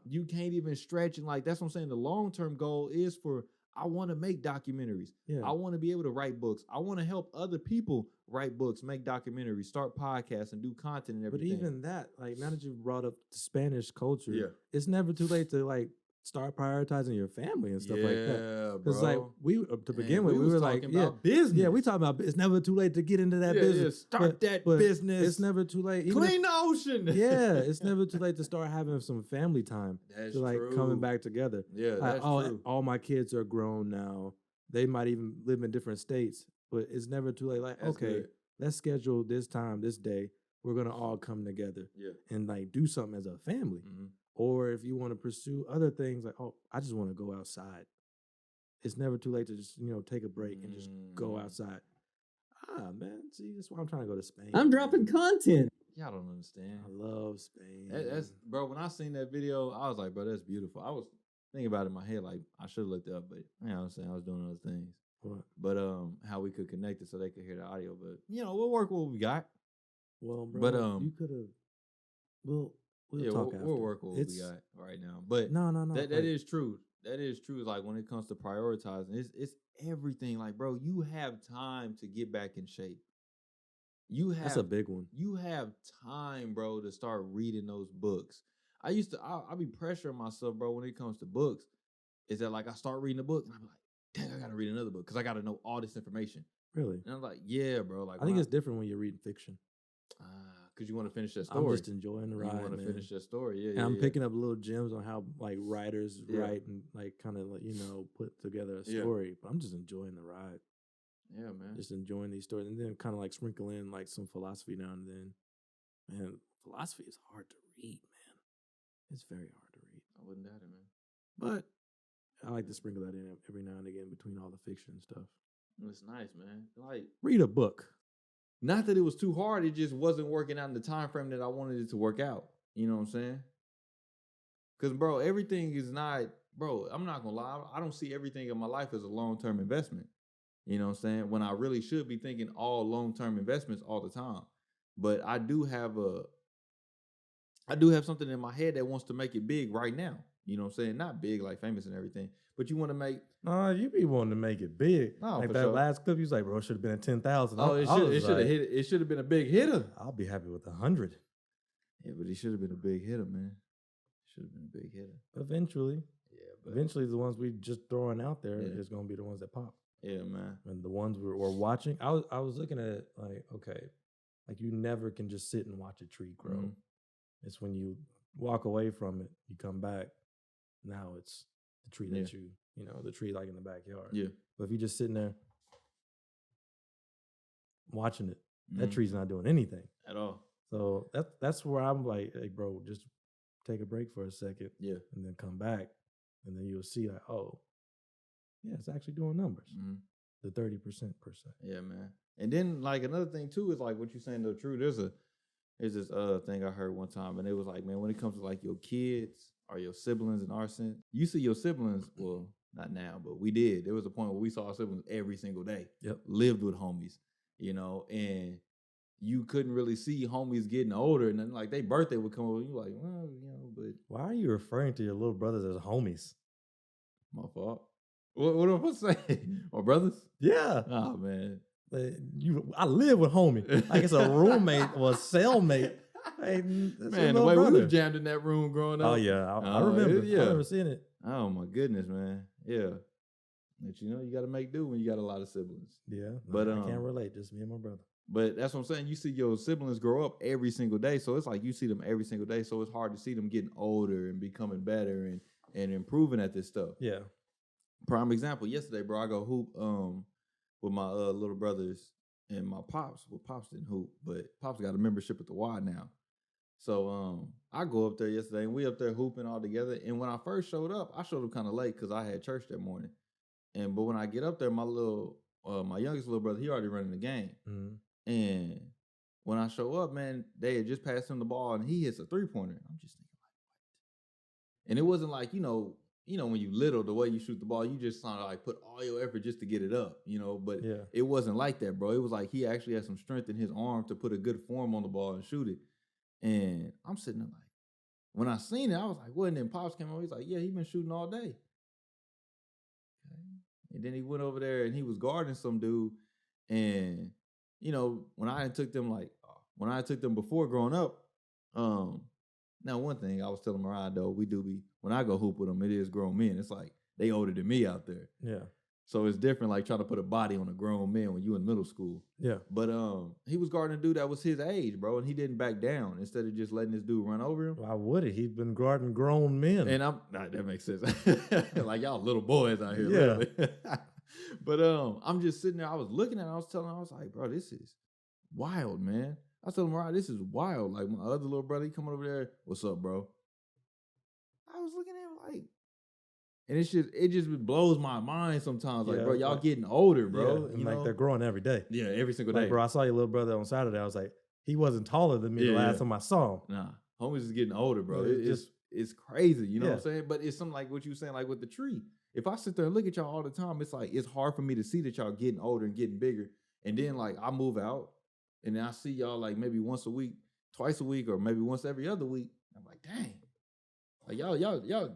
C: you can't even stretch, and like that's what I'm saying. The long-term goal is for I want to make documentaries. Yeah. I want to be able to write books. I want to help other people write books, make documentaries, start podcasts, and do content and everything.
A: But even that, like now that you brought up the Spanish culture, it's never too late to like start prioritizing your family and stuff like that. Because like we begin with, we were like,
C: business.
A: Yeah, we talking about. It's never too late to get into that business.
C: Start that business.
A: It's never too late.
C: Clean the ocean.
A: Yeah, it's never too late to start having some family time.
C: That's
A: to like
C: true.
A: Coming back together.
C: Yeah, that's true.
A: All my kids are grown now. They might even live in different states, but it's never too late. Like, that's okay, let's schedule this time, this day. We're gonna all come together and like do something as a family. Mm-hmm. Or if you want to pursue other things, like, oh, I just want to go outside. It's never too late to just, take a break and just go outside. Man, see, that's why I'm trying to go to Spain.
D: I'm dropping content.
C: Y'all don't understand.
A: I love Spain.
C: That's bro, when I seen that video, I was like, bro, that's beautiful. I was thinking about it in my head, like, I should have looked up, but, you know what I'm saying, I was doing other things.
A: What?
C: But how we could connect it so they could hear the audio. But, we'll work with what we got.
A: Well, bro,
C: but,
A: you could have, We'll talk after.
C: We'll work with what we got right now. But
A: no.
C: That is true. That is true. Like when it comes to prioritizing, it's everything. Like, bro, you have time to get back in shape. That's a big one. You have time, bro, to start reading those books. I be pressuring myself, bro, when it comes to books. Is that like I start reading a book and I'm like, dang, I gotta read another book because I gotta know all this information.
A: Really?
C: And I'm like, yeah, bro. Like
A: I think it's different when you're reading fiction.
C: Because you want to finish that story.
A: I'm just enjoying the ride. You want to
C: finish that story, yeah.
A: And I'm picking up little gems on how like writers write and like kind of like put together a story. But I'm just enjoying the ride.
C: Yeah, man.
A: Just enjoying these stories, and then kind of like sprinkle in like some philosophy now and then. Man, philosophy is hard to read, man. It's very hard to read.
C: I wouldn't doubt it, man.
A: But I like to sprinkle that in every now and again between all the fiction and stuff.
C: It's nice, man. Like
A: read a book.
C: Not that it was too hard, it just wasn't working out in the time frame that I wanted it to work out. You know what I'm saying? Because, bro, everything is not, bro, I'm not going to lie. I don't see everything in my life as a long-term investment. You know what I'm saying? When I really should be thinking all long-term investments all the time. But I do have something in my head that wants to make it big right now. You know what I'm saying? Not big like famous and everything, but you want to make.
A: You be wanting to make it big.
C: No,
A: like that last clip, you was like, bro, it should have been at 10,000.
C: Oh, it should have hit. It should have been a big hitter.
A: I'll be happy with 100.
C: Yeah, but it should have been a big hitter, man. Should have been a big hitter.
A: Eventually.
C: Yeah, but
A: eventually the ones we just throwing out there is going to be the ones that pop.
C: Yeah, man.
A: And the ones we're watching, I was looking at it like, okay, like you never can just sit and watch a tree grow. Mm-hmm. It's when you walk away from it, you come back. Now it's the tree that the tree like in the backyard.
C: Yeah.
A: But if you're just sitting there watching it, that tree's not doing anything
C: at all.
A: So that's where I'm like, hey, bro, just take a break for a second.
C: Yeah.
A: And then come back. And then you'll see like, oh, yeah, it's actually doing numbers. Mm-hmm. The 30% per se.
C: Yeah, man. And then like another thing too is like what you're saying though true. There's this thing I heard one time, and it was like, man, when it comes to like your kids or your siblings in our sense, you see your siblings, well, not now, but we did. There was a point where we saw our siblings every single day.
A: Yep.
C: Lived with homies, and you couldn't really see homies getting older, and then like their birthday would come over, you like, well, but
D: why are you referring to your little brothers as homies?
C: My fault. What am I saying? My brothers?
D: Yeah.
C: Oh man.
D: I live with homie. Like it's a roommate or a cellmate. Hey,
C: man, the way we was jammed in that room growing up.
D: Oh yeah, I remember. I remember seeing it.
C: Oh my goodness, man. Yeah. But you got to make do when you got a lot of siblings.
D: Yeah. But I can't relate. Just me and my brother.
C: But that's what I'm saying. You see your siblings grow up every single day. So it's like you see them every single day. So it's hard to see them getting older and becoming better and improving at this stuff.
D: Yeah.
C: Prime example, yesterday, bro, I go hoop with my little brothers and my pops. Well, pops didn't hoop, but pops got a membership at the Y now. So I go up there yesterday and we up there hooping all together. And when I first showed up, I showed up kind of late because I had church that morning. But when I get up there, my youngest little brother, he already running the game. Mm-hmm. And when I show up, man, they had just passed him the ball and he hits a 3-pointer. I'm just thinking like, what? And it wasn't like, when you little, the way you shoot the ball, you just kind of like put all your effort just to get it up, but it wasn't like that, bro. It was like he actually had some strength in his arm to put a good form on the ball and shoot it. And I'm sitting there like, when I seen it, I was like, what? And then Pops came over, he's like, yeah, he been shooting all day. Okay. And then he went over there and he was guarding some dude. And, when I took them before growing up, now, one thing I was telling Mariah, though, when I go hoop with them, it is grown men. It's like they older than me out there.
D: Yeah.
C: So it's different, like trying to put a body on a grown man when you in middle school.
D: Yeah.
C: But he was guarding a dude that was his age, bro, and he didn't back down instead of just letting this dude run over him.
D: Why would he? He's been guarding grown men.
C: And that makes sense. Like y'all little boys out here.
D: Yeah.
C: Literally. But I'm just sitting there. I was looking at it. I was like, bro, this is wild, man. I was telling Mariah, this is wild. Like my other little brother, he come over there. What's up, bro? I was looking at him like, and it just blows my mind sometimes. Like, bro, y'all getting older, bro.
D: Yeah, and like they're growing every day.
C: Yeah, every single day.
D: Bro, I saw your little brother on Saturday. I was like, he wasn't taller than me the last time I saw him.
C: Nah, homies is getting older, bro. It's crazy. You know what I'm saying? But it's something like what you were saying, like with the tree. If I sit there and look at y'all all the time, it's like it's hard for me to see that y'all getting older and getting bigger. And then like I move out. And then I see y'all like maybe once a week, twice a week, or maybe once every other week. I'm like, dang. Like y'all,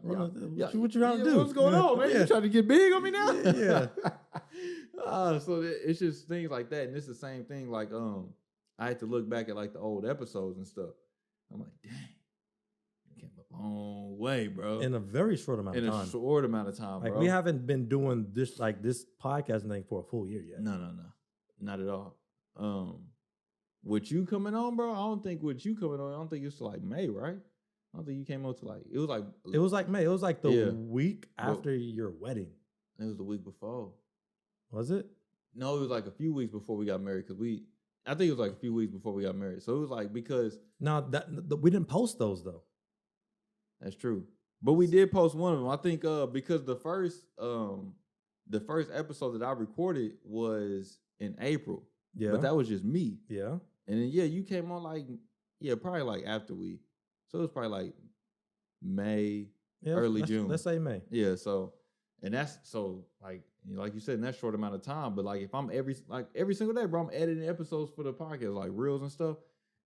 D: what you trying to do?
C: What's going on, man? You trying to get big on me now?
D: Yeah.
C: So it's just things like that. And it's the same thing. Like, I had to look back at like the old episodes and stuff. I'm like, dang. You came a long way, bro.
D: In a very short amount of time.
C: In a short amount of time,
D: like,
C: bro.
D: we haven't been doing this podcasting thing for a full year yet.
C: No. Not at all. With you coming on, bro, I don't think it's like May, right? I don't think you came on to it was like
D: May. It was like the week after your wedding.
C: It was the week before.
D: Was it?
C: No, it was like a few weeks before we got married I think it was like a few weeks before we got married. So it was like because
D: we didn't post those though.
C: That's true. But we did post one of them. I think because the first episode that I recorded was in April. Yeah. But that was just me.
D: Yeah.
C: And then you came on probably like after we. So it was probably like May, early June.
D: Let's say May.
C: Yeah, so and that's so like you said in that short amount of time, but like if I'm every single day, bro, I'm editing episodes for the podcast, like reels and stuff.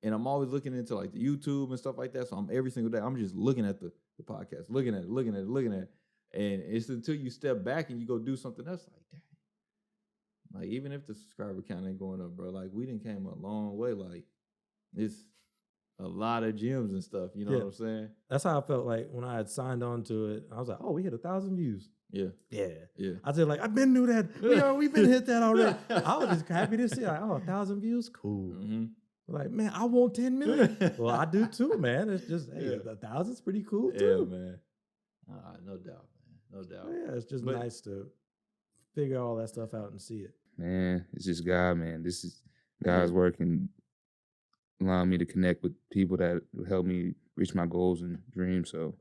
C: And I'm always looking into like the YouTube and stuff like that. So I'm every single day, I'm just looking at the podcast, looking at it. And it's until you step back and you go do something else, like, dang. Like, even if the subscriber count ain't going up, bro, like, we done came a long way. Like, it's a lot of gems and stuff. You know what I'm saying?
D: That's how I felt like when I had signed on to it. I was like, oh, we hit 1,000 views.
C: Yeah.
D: I said, like, I've been knew that. We've been hit that already. I was just happy to see, like, 1,000 views? Cool. Mm-hmm. Like, man, I want 10 million. Well, I do too, man. It's just, 1,000's pretty cool too.
C: Yeah, man. No doubt, man. No doubt.
D: Yeah, it's just nice to figure all that stuff out and see it.
E: Man, it's just God, man. This is God's work and allowing me to connect with people that will help me reach my goals and dreams. So,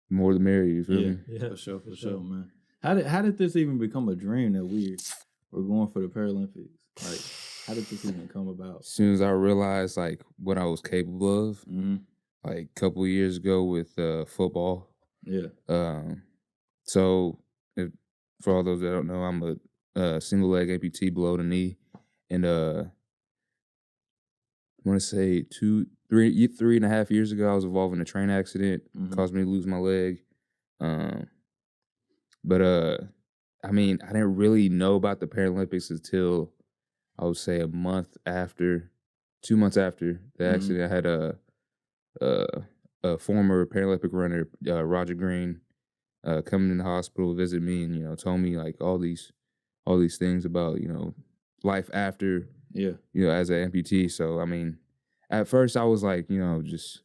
E: more the merrier, you feel me?
C: Yeah, for sure, man. How did this even become a dream that we're going for the Paralympics? Like, how did this even come about?
E: As soon as I realized like what I was capable of, like a couple of years ago with football.
C: Yeah.
E: So for all those that don't know, I'm a single leg amputee below the knee, and want to say 3.5 years ago, I was involved in a train accident, caused me to lose my leg. But I mean, I didn't really know about the Paralympics until I would say 2 months after the accident. I had a former Paralympic runner, Roger Green, coming in the hospital, visit me, and, you know, told me like all these things about, you know, life after, you know, as an amputee. So I mean, at first I was like, you know, just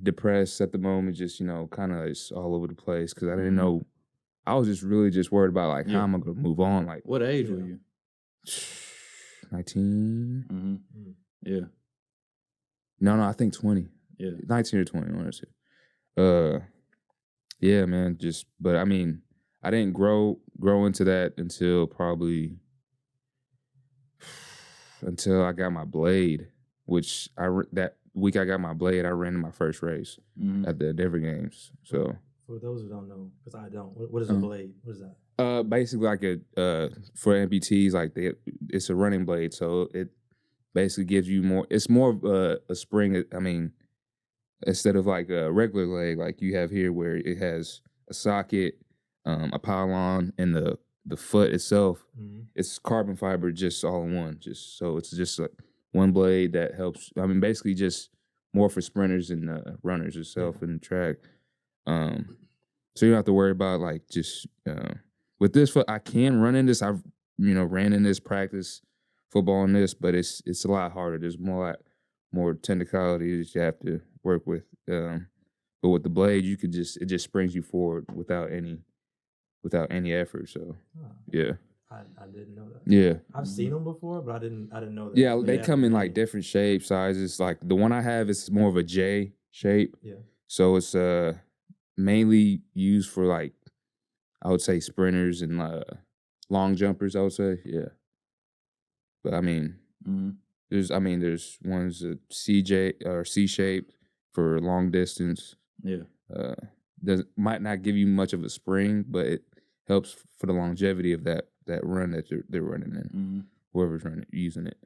E: depressed at the moment, just, you know, kind of just all over the place because I didn't know. I was just really just worried about like how am I gonna move on? Like,
C: what age were you?
E: 19.
C: Yeah.
E: No, I think 20.
C: Yeah.
E: 19 or 20, honestly. Yeah, man. But I mean, I didn't grow into that until I got my blade, which that week I got my blade, I ran in my first race at the Denver Games. So
D: for those who don't know, because I don't, what is a blade? What is that?
E: Basically like for amputees, like it's a running blade, so it basically gives you more. It's more of a spring. I mean, instead of like a regular leg like you have here, where it has a socket, a pylon, and the foot itself. It's carbon fiber, just all in one. So it's just like one blade that helps. I mean, basically just more for sprinters and runners itself in the track. So you don't have to worry about like just with this foot. I can run in this. I've ran in this, practice football in this, but it's a lot harder. There's more technicalities you have to work with. But with the blade, it just springs you forward without any effort. So yeah.
D: I didn't know that.
E: Yeah.
D: I've seen them before, but I didn't know that.
E: Yeah, they come in like different shapes, sizes. Like the one I have is more of a J shape.
D: Yeah.
E: So it's mainly used for like, I would say sprinters and long jumpers, I would say. Yeah. But I mean, there's ones that CJ or C shaped for long distance.
C: Yeah.
E: Might not give you much of a spring, but it helps for the longevity of that run that they're running in. Whoever's using it.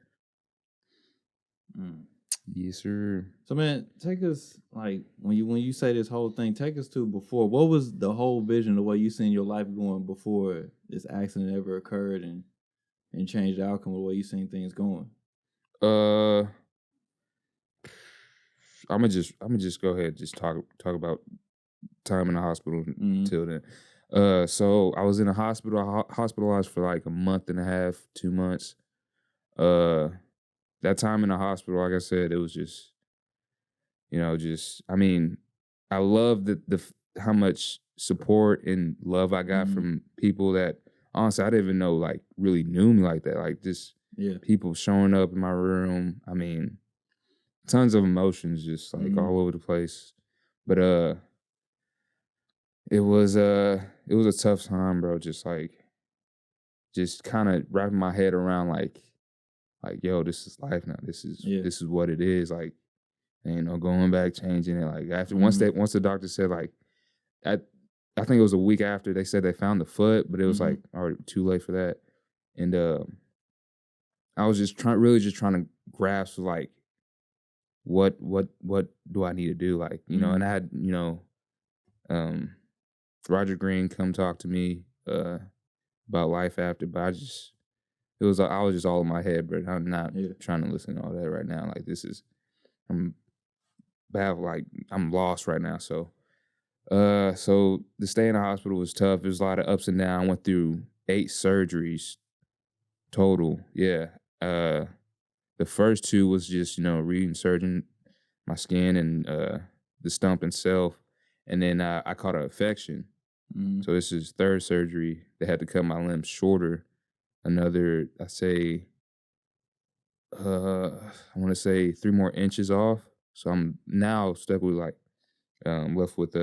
E: Yes, sir.
C: So man, take us like when you say this whole thing, take us to before. What was the whole vision, the way you seen your life going before this accident ever occurred and changed the outcome of the way you seen things going?
E: I'm gonna just go ahead and just talk about time in the hospital until then. So I was in a hospital, hospitalized for like 1.5 months, 2 months. That time in the hospital, like I said, it was just, I mean, I love the how much support and love I got from people that honestly I didn't even know like really knew me like that. Like just people showing up in my room. I mean, tons of emotions just like all over the place. But it was a tough time, bro. Just kind of wrapping my head around like, yo, this is life now. This is what it is. Like, ain't no going back, changing it. Like after once the doctor said like, I think it was a week after they said they found the foot, but it was like already too late for that. And I was just trying to grasp like, what do I need to do? Like, and I had, Roger Green come talk to me about life after, but I was just all in my head, but I'm not trying to listen to all that right now. Like I'm lost right now. So the stay in the hospital was tough. There's a lot of ups and downs. I went through 8 surgeries total. Yeah. The first 2 was just, reinserting my skin and the stump itself. And then I caught an infection. So this is 3rd surgery. They had to cut my limbs shorter. Another, I want to say 3 more inches off. So I'm now stuck with like, left with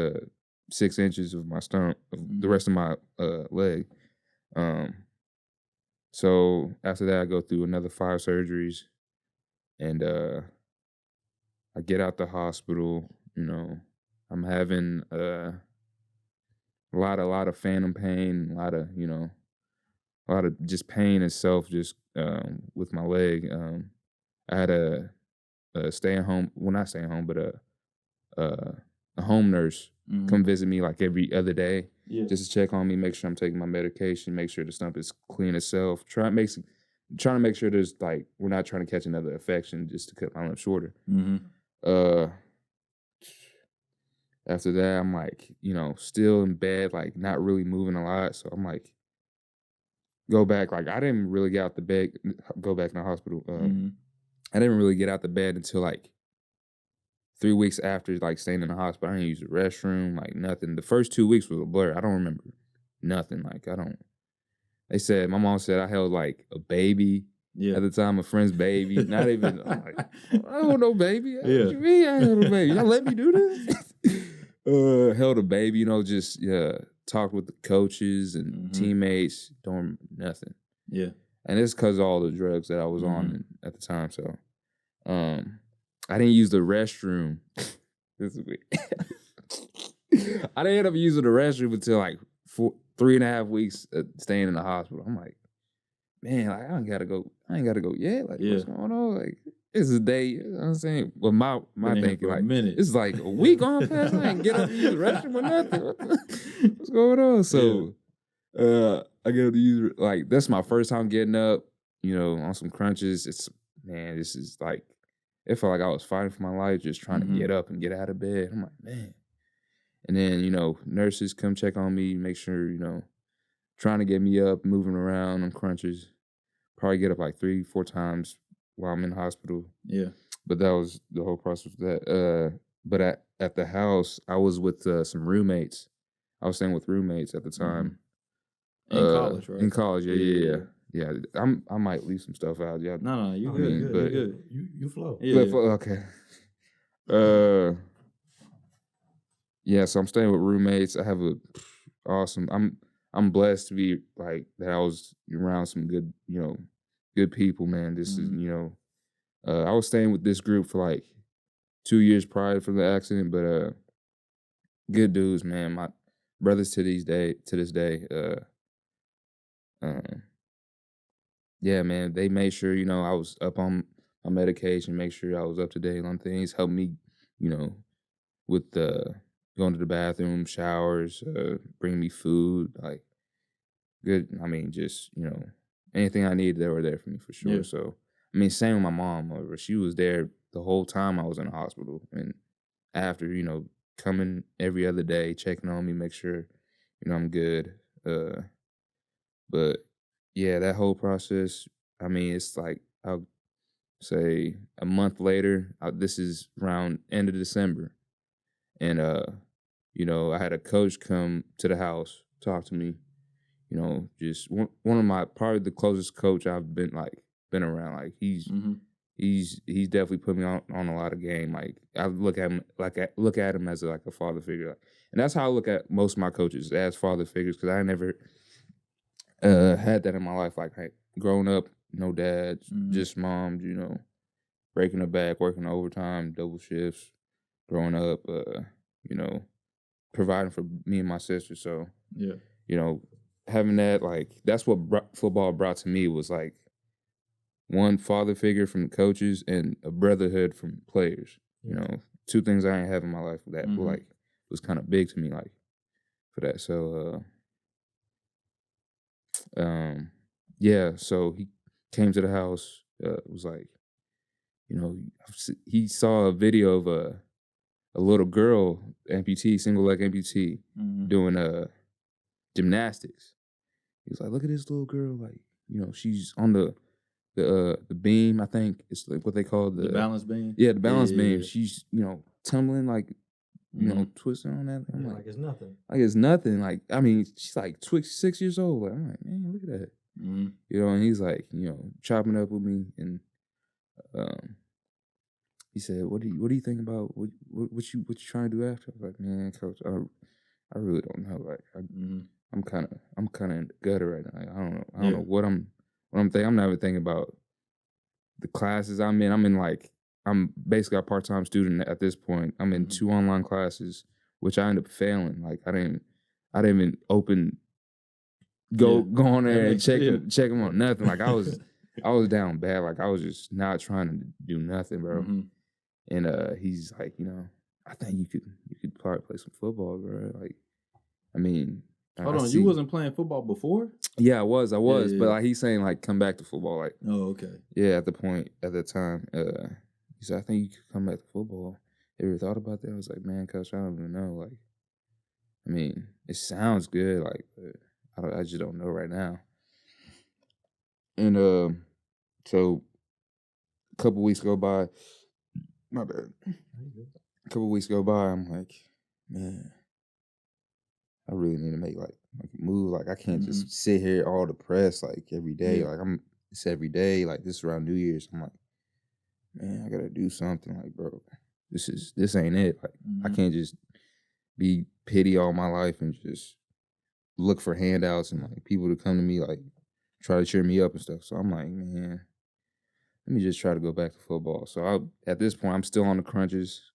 E: 6 inches of my stump, the rest of my leg. So after that, I go through another 5 surgeries, and I get out the hospital. I'm having a lot of phantom pain, a lot of just pain itself, just with my leg. I had a staying home. Well, not staying home, but a home nurse come visit me like every other day, just to check on me, make sure I'm taking my medication, make sure the stump is clean itself. Trying to make sure there's like we're not trying to catch another infection just to cut my limb shorter. After that, I'm like, still in bed, like not really moving a lot. So I'm like, go back. Like I didn't really get out the bed, go back in the hospital. I didn't really get out the bed until like 3 weeks after like staying in the hospital. I didn't use the restroom, like nothing. The first 2 weeks was a blur. I don't remember nothing. They said, my mom said I held like a baby at the time, a friend's baby. Not even, I'm like, I don't want no baby. What you mean I held a baby? Y'all let me do this? Held a baby, just talked with the coaches and teammates, don't remember nothing. Yeah. And it's because of all the drugs that I was on at the time. So I didn't use the restroom. This is weird. I didn't end up using the restroom until like 3.5 weeks staying in the hospital. I'm like, man, like I ain't gotta go yet. Like, what's going on? Like, it's a day, you know what I'm saying? Well, my thinking, like, it's like a week on past, I ain't get up to use the restroom or nothing. What's going on? So, I get to use, like, that's my first time getting up, on some crunches. This is like, it felt like I was fighting for my life, just trying to get up and get out of bed. I'm like, man. And then, nurses come check on me, make sure, trying to get me up, moving around on crunches. Probably get up like 3-4 times while I'm in the hospital. Yeah. But that was the whole process of that. But at the house, I was with some roommates. I was staying with roommates at the time.
C: In college, right?
E: In college, yeah. I might leave some stuff out. Yeah.
C: No, you good. You good.
D: You flow.
E: Yeah. Okay. Yeah, so I'm staying with roommates. I have I'm blessed to be like that. I was around some good, good people, man. This is, I was staying with this group for like 2 years prior to the accident, but good dudes, man. My brothers to this day. Yeah, man. They made sure, I was up on my medication, make sure I was up to date on things, helped me, with going to the bathroom, showers, bring me food, like good. I mean, just, anything I needed, they were there for me for sure. Yeah. So, I mean, same with my mom. She was there the whole time I was in the hospital. And after, coming every other day, checking on me, make sure, I'm good. But yeah, that whole process, I mean, it's like, I'll say a month later, this is around end of December. And, I had a coach come to the house, talk to me, just one of probably the closest coach I've been around. Like he's definitely put me on a lot of game. Like I look at him as a father figure. And that's how I look at most of my coaches, as father figures, because I never had that in my life. Like growing up, no dad, just moms, breaking the back, working overtime, double shifts, growing up, providing for me and my sister. So, having that, like, that's what football brought to me, was like one father figure from the coaches and a brotherhood from players. Two things I didn't have in my life that like was kind of big to me, like, for that. So, so he came to the house, was like, he saw a video of a little girl, amputee, single leg amputee, doing gymnastics. He was like, look at this little girl, like, she's on the beam, I think it's like what they call the
C: balance beam.
E: Yeah, the balance beam. Yeah. She's, tumbling, like, twisting on that. I'm
D: like it's nothing.
E: Like it's nothing. Like, I mean, she's like 6 years old. Like, I'm like, man, look at that. And he's like, chopping up with me, and he said, "What do you think about what you trying to do after?" I was like, "Man, coach, I really don't know. Like, I'm kind of in the gutter right now. Like, I don't know what I'm thinking. I'm not even thinking about the classes I'm in. I'm basically a part-time student at this point. I'm in 2 online classes, which I ended up failing. Like I didn't even go on there and check them on nothing. Like I was down bad. Like I was just not trying to do nothing, bro. And he's like, you know, I think you could probably play some football, bro. Like, I mean,
C: hold on, you wasn't playing football before?
E: Yeah, I was,
C: yeah.
E: But like he's saying, like, come back to football. Like,
C: oh, okay.
E: Yeah, at that time, he said, I think you could come back to football. You ever thought about that? I was like, man, coach, I don't even know. Like, I mean, it sounds good, like, but I just don't know right now. And so a couple weeks go by. My bad. A couple weeks go by, I'm like, man, I really need to make like a move. Like, I can't just sit here all depressed like every day. Like, it's every day. Like, this is around New Year's. I'm like, man, I gotta do something. Like, bro, this ain't it. Like, I can't just be pity all my life and just look for handouts and like people to come to me, like, try to cheer me up and stuff. So I'm like, man, let me just try to go back to football. So at this point, I'm still on the crunches.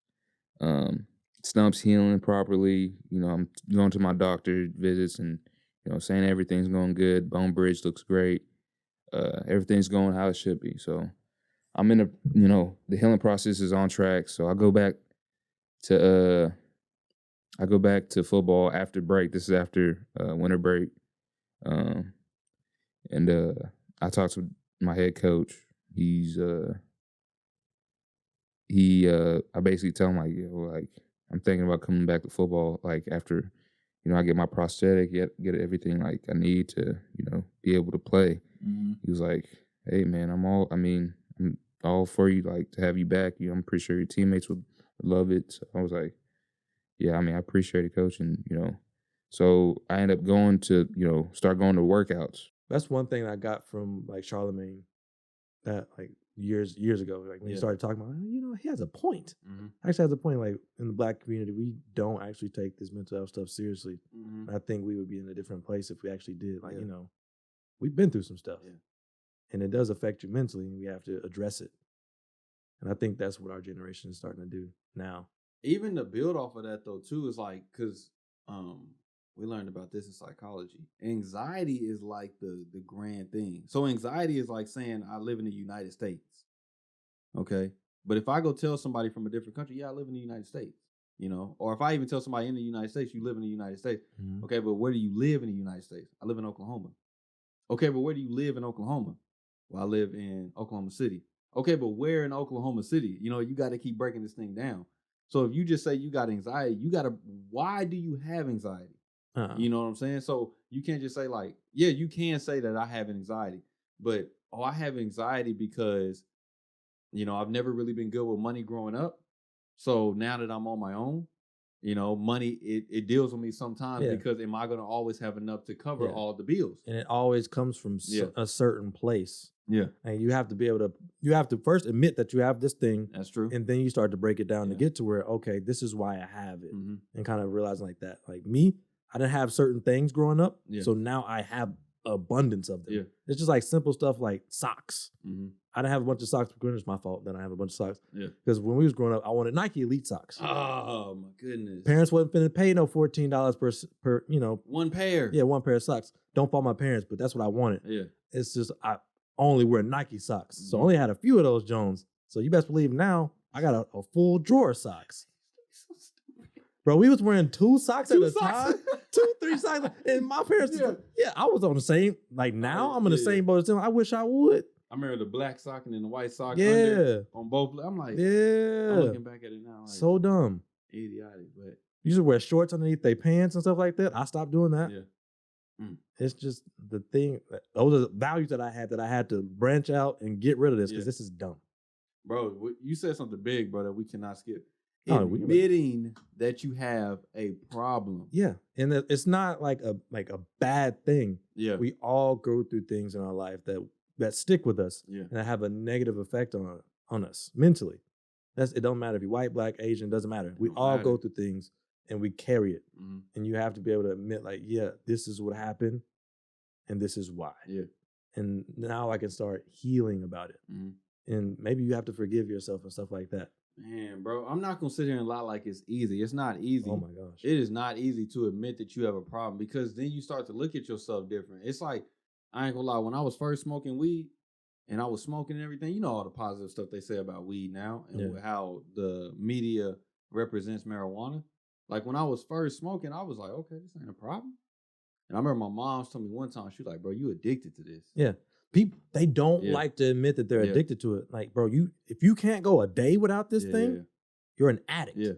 E: Stump's healing properly. You know, I'm going to my doctor visits and, you know, saying everything's going good. Bone bridge looks great. Everything's going how it should be. So I'm in the healing process is on track. So I go back to football after break. This is after winter break. And I talked to my head coach. I basically tell him, like, like, I'm thinking about coming back to football, like, after, you know, I get my prosthetic, get everything like I need to, you know, be able to play. He was like, hey man, I'm all for you, like, to have you back. You know, I'm pretty sure your teammates would love it. So I was like, yeah, I mean, I appreciate it, coach. And, you know, so I end up going to, you know, start going to workouts.
A: That's one thing I got from like Charlemagne that like years ago, like when he started talking about, you know, he has a point. Actually has a point. Like, in the Black community, we don't actually take this mental health stuff seriously. I think we would be in a different place if we actually did. Like, you know, we've been through some stuff and it does affect you mentally and we have to address it. And I think that's what our generation is starting to do now.
C: Even to build off of that though too is like, because we learned about this in psychology. Anxiety is like the grand thing. So anxiety is like saying I live in the United States. Okay. But if I go tell somebody from a different country, yeah, I live in the United States, you know, or if I even tell somebody in the United States, you live in the United States. Okay, but where do you live in the United States? I live in Oklahoma. Okay, but where do you live in Oklahoma? Well, I live in Oklahoma City. Okay, but where in Oklahoma City? You know, you got to keep breaking this thing down. So if you just say you got anxiety, why do you have anxiety? You know what I'm saying? So you can't just say like, yeah, you can say that I have anxiety, but I have anxiety because, you know, I've never really been good with money growing up. So now that I'm on my own, you know, money, it deals with me sometimes because am I going to always have enough to cover all the bills?
A: And it always comes from a certain place.
C: Yeah.
A: And you have to first admit that you have this thing.
C: That's true.
A: And then you start to break it down to get to where, okay, this is why I have it. And kind of realizing like that. Like me, I didn't have certain things growing up. So now I have abundance of them. It's just like simple stuff like socks. I didn't have a bunch of socks because it's my fault that I have a bunch of socks. Because when we was growing up, I wanted Nike Elite socks.
C: Oh my goodness.
A: Parents wasn't finna pay no $14 per, you know.
C: One pair.
A: Yeah, one pair of socks. Don't fault my parents, but that's what I wanted.
C: Yeah.
A: It's just I only wear Nike socks. So I only had a few of those Jones. So you best believe now I got a full drawer of socks. Bro, we was wearing 2 socks at a time. 2, 3 socks. And my parents, I was on the same, like now I'm in the same boat as them. I wish I would.
C: I remember the black sock and then the white sock under on both. I'm like, I'm looking back at it now. Like,
A: so dumb.
C: Idiotic, but.
A: You should wear shorts underneath their pants and stuff like that. I stopped doing that. It's just the thing. Those are the values that I had to branch out and get rid of this because this is dumb.
C: Bro, you said something big, bro, that we cannot skip. Admitting that you have a problem.
A: Yeah. And it's not like a bad thing.
C: Yeah.
A: We all go through things in our life that stick with us and that have a negative effect on us mentally. It don't matter if you're white, black, Asian, doesn't matter. We all go through things and we carry it. And you have to be able to admit like, this is what happened and this is why.
C: Yeah.
A: And now I can start healing about it. And maybe you have to forgive yourself and stuff like that.
C: Man, bro, I'm not going to sit here and lie like it's easy. It's not easy.
A: Oh, my gosh.
C: It is not easy to admit that you have a problem because then you start to look at yourself different. It's like, I ain't going to lie, when I was first smoking weed and I was smoking and everything. You know all the positive stuff they say about weed now and how the media represents marijuana. Like when I was first smoking, I was like, okay, this ain't a problem. And I remember my mom told me one time, she was like, bro, you addicted to this.
D: Yeah. People, they don't like to admit that they're addicted to it. Like, bro, if you can't go a day without this thing, you're an addict.
C: Yeah.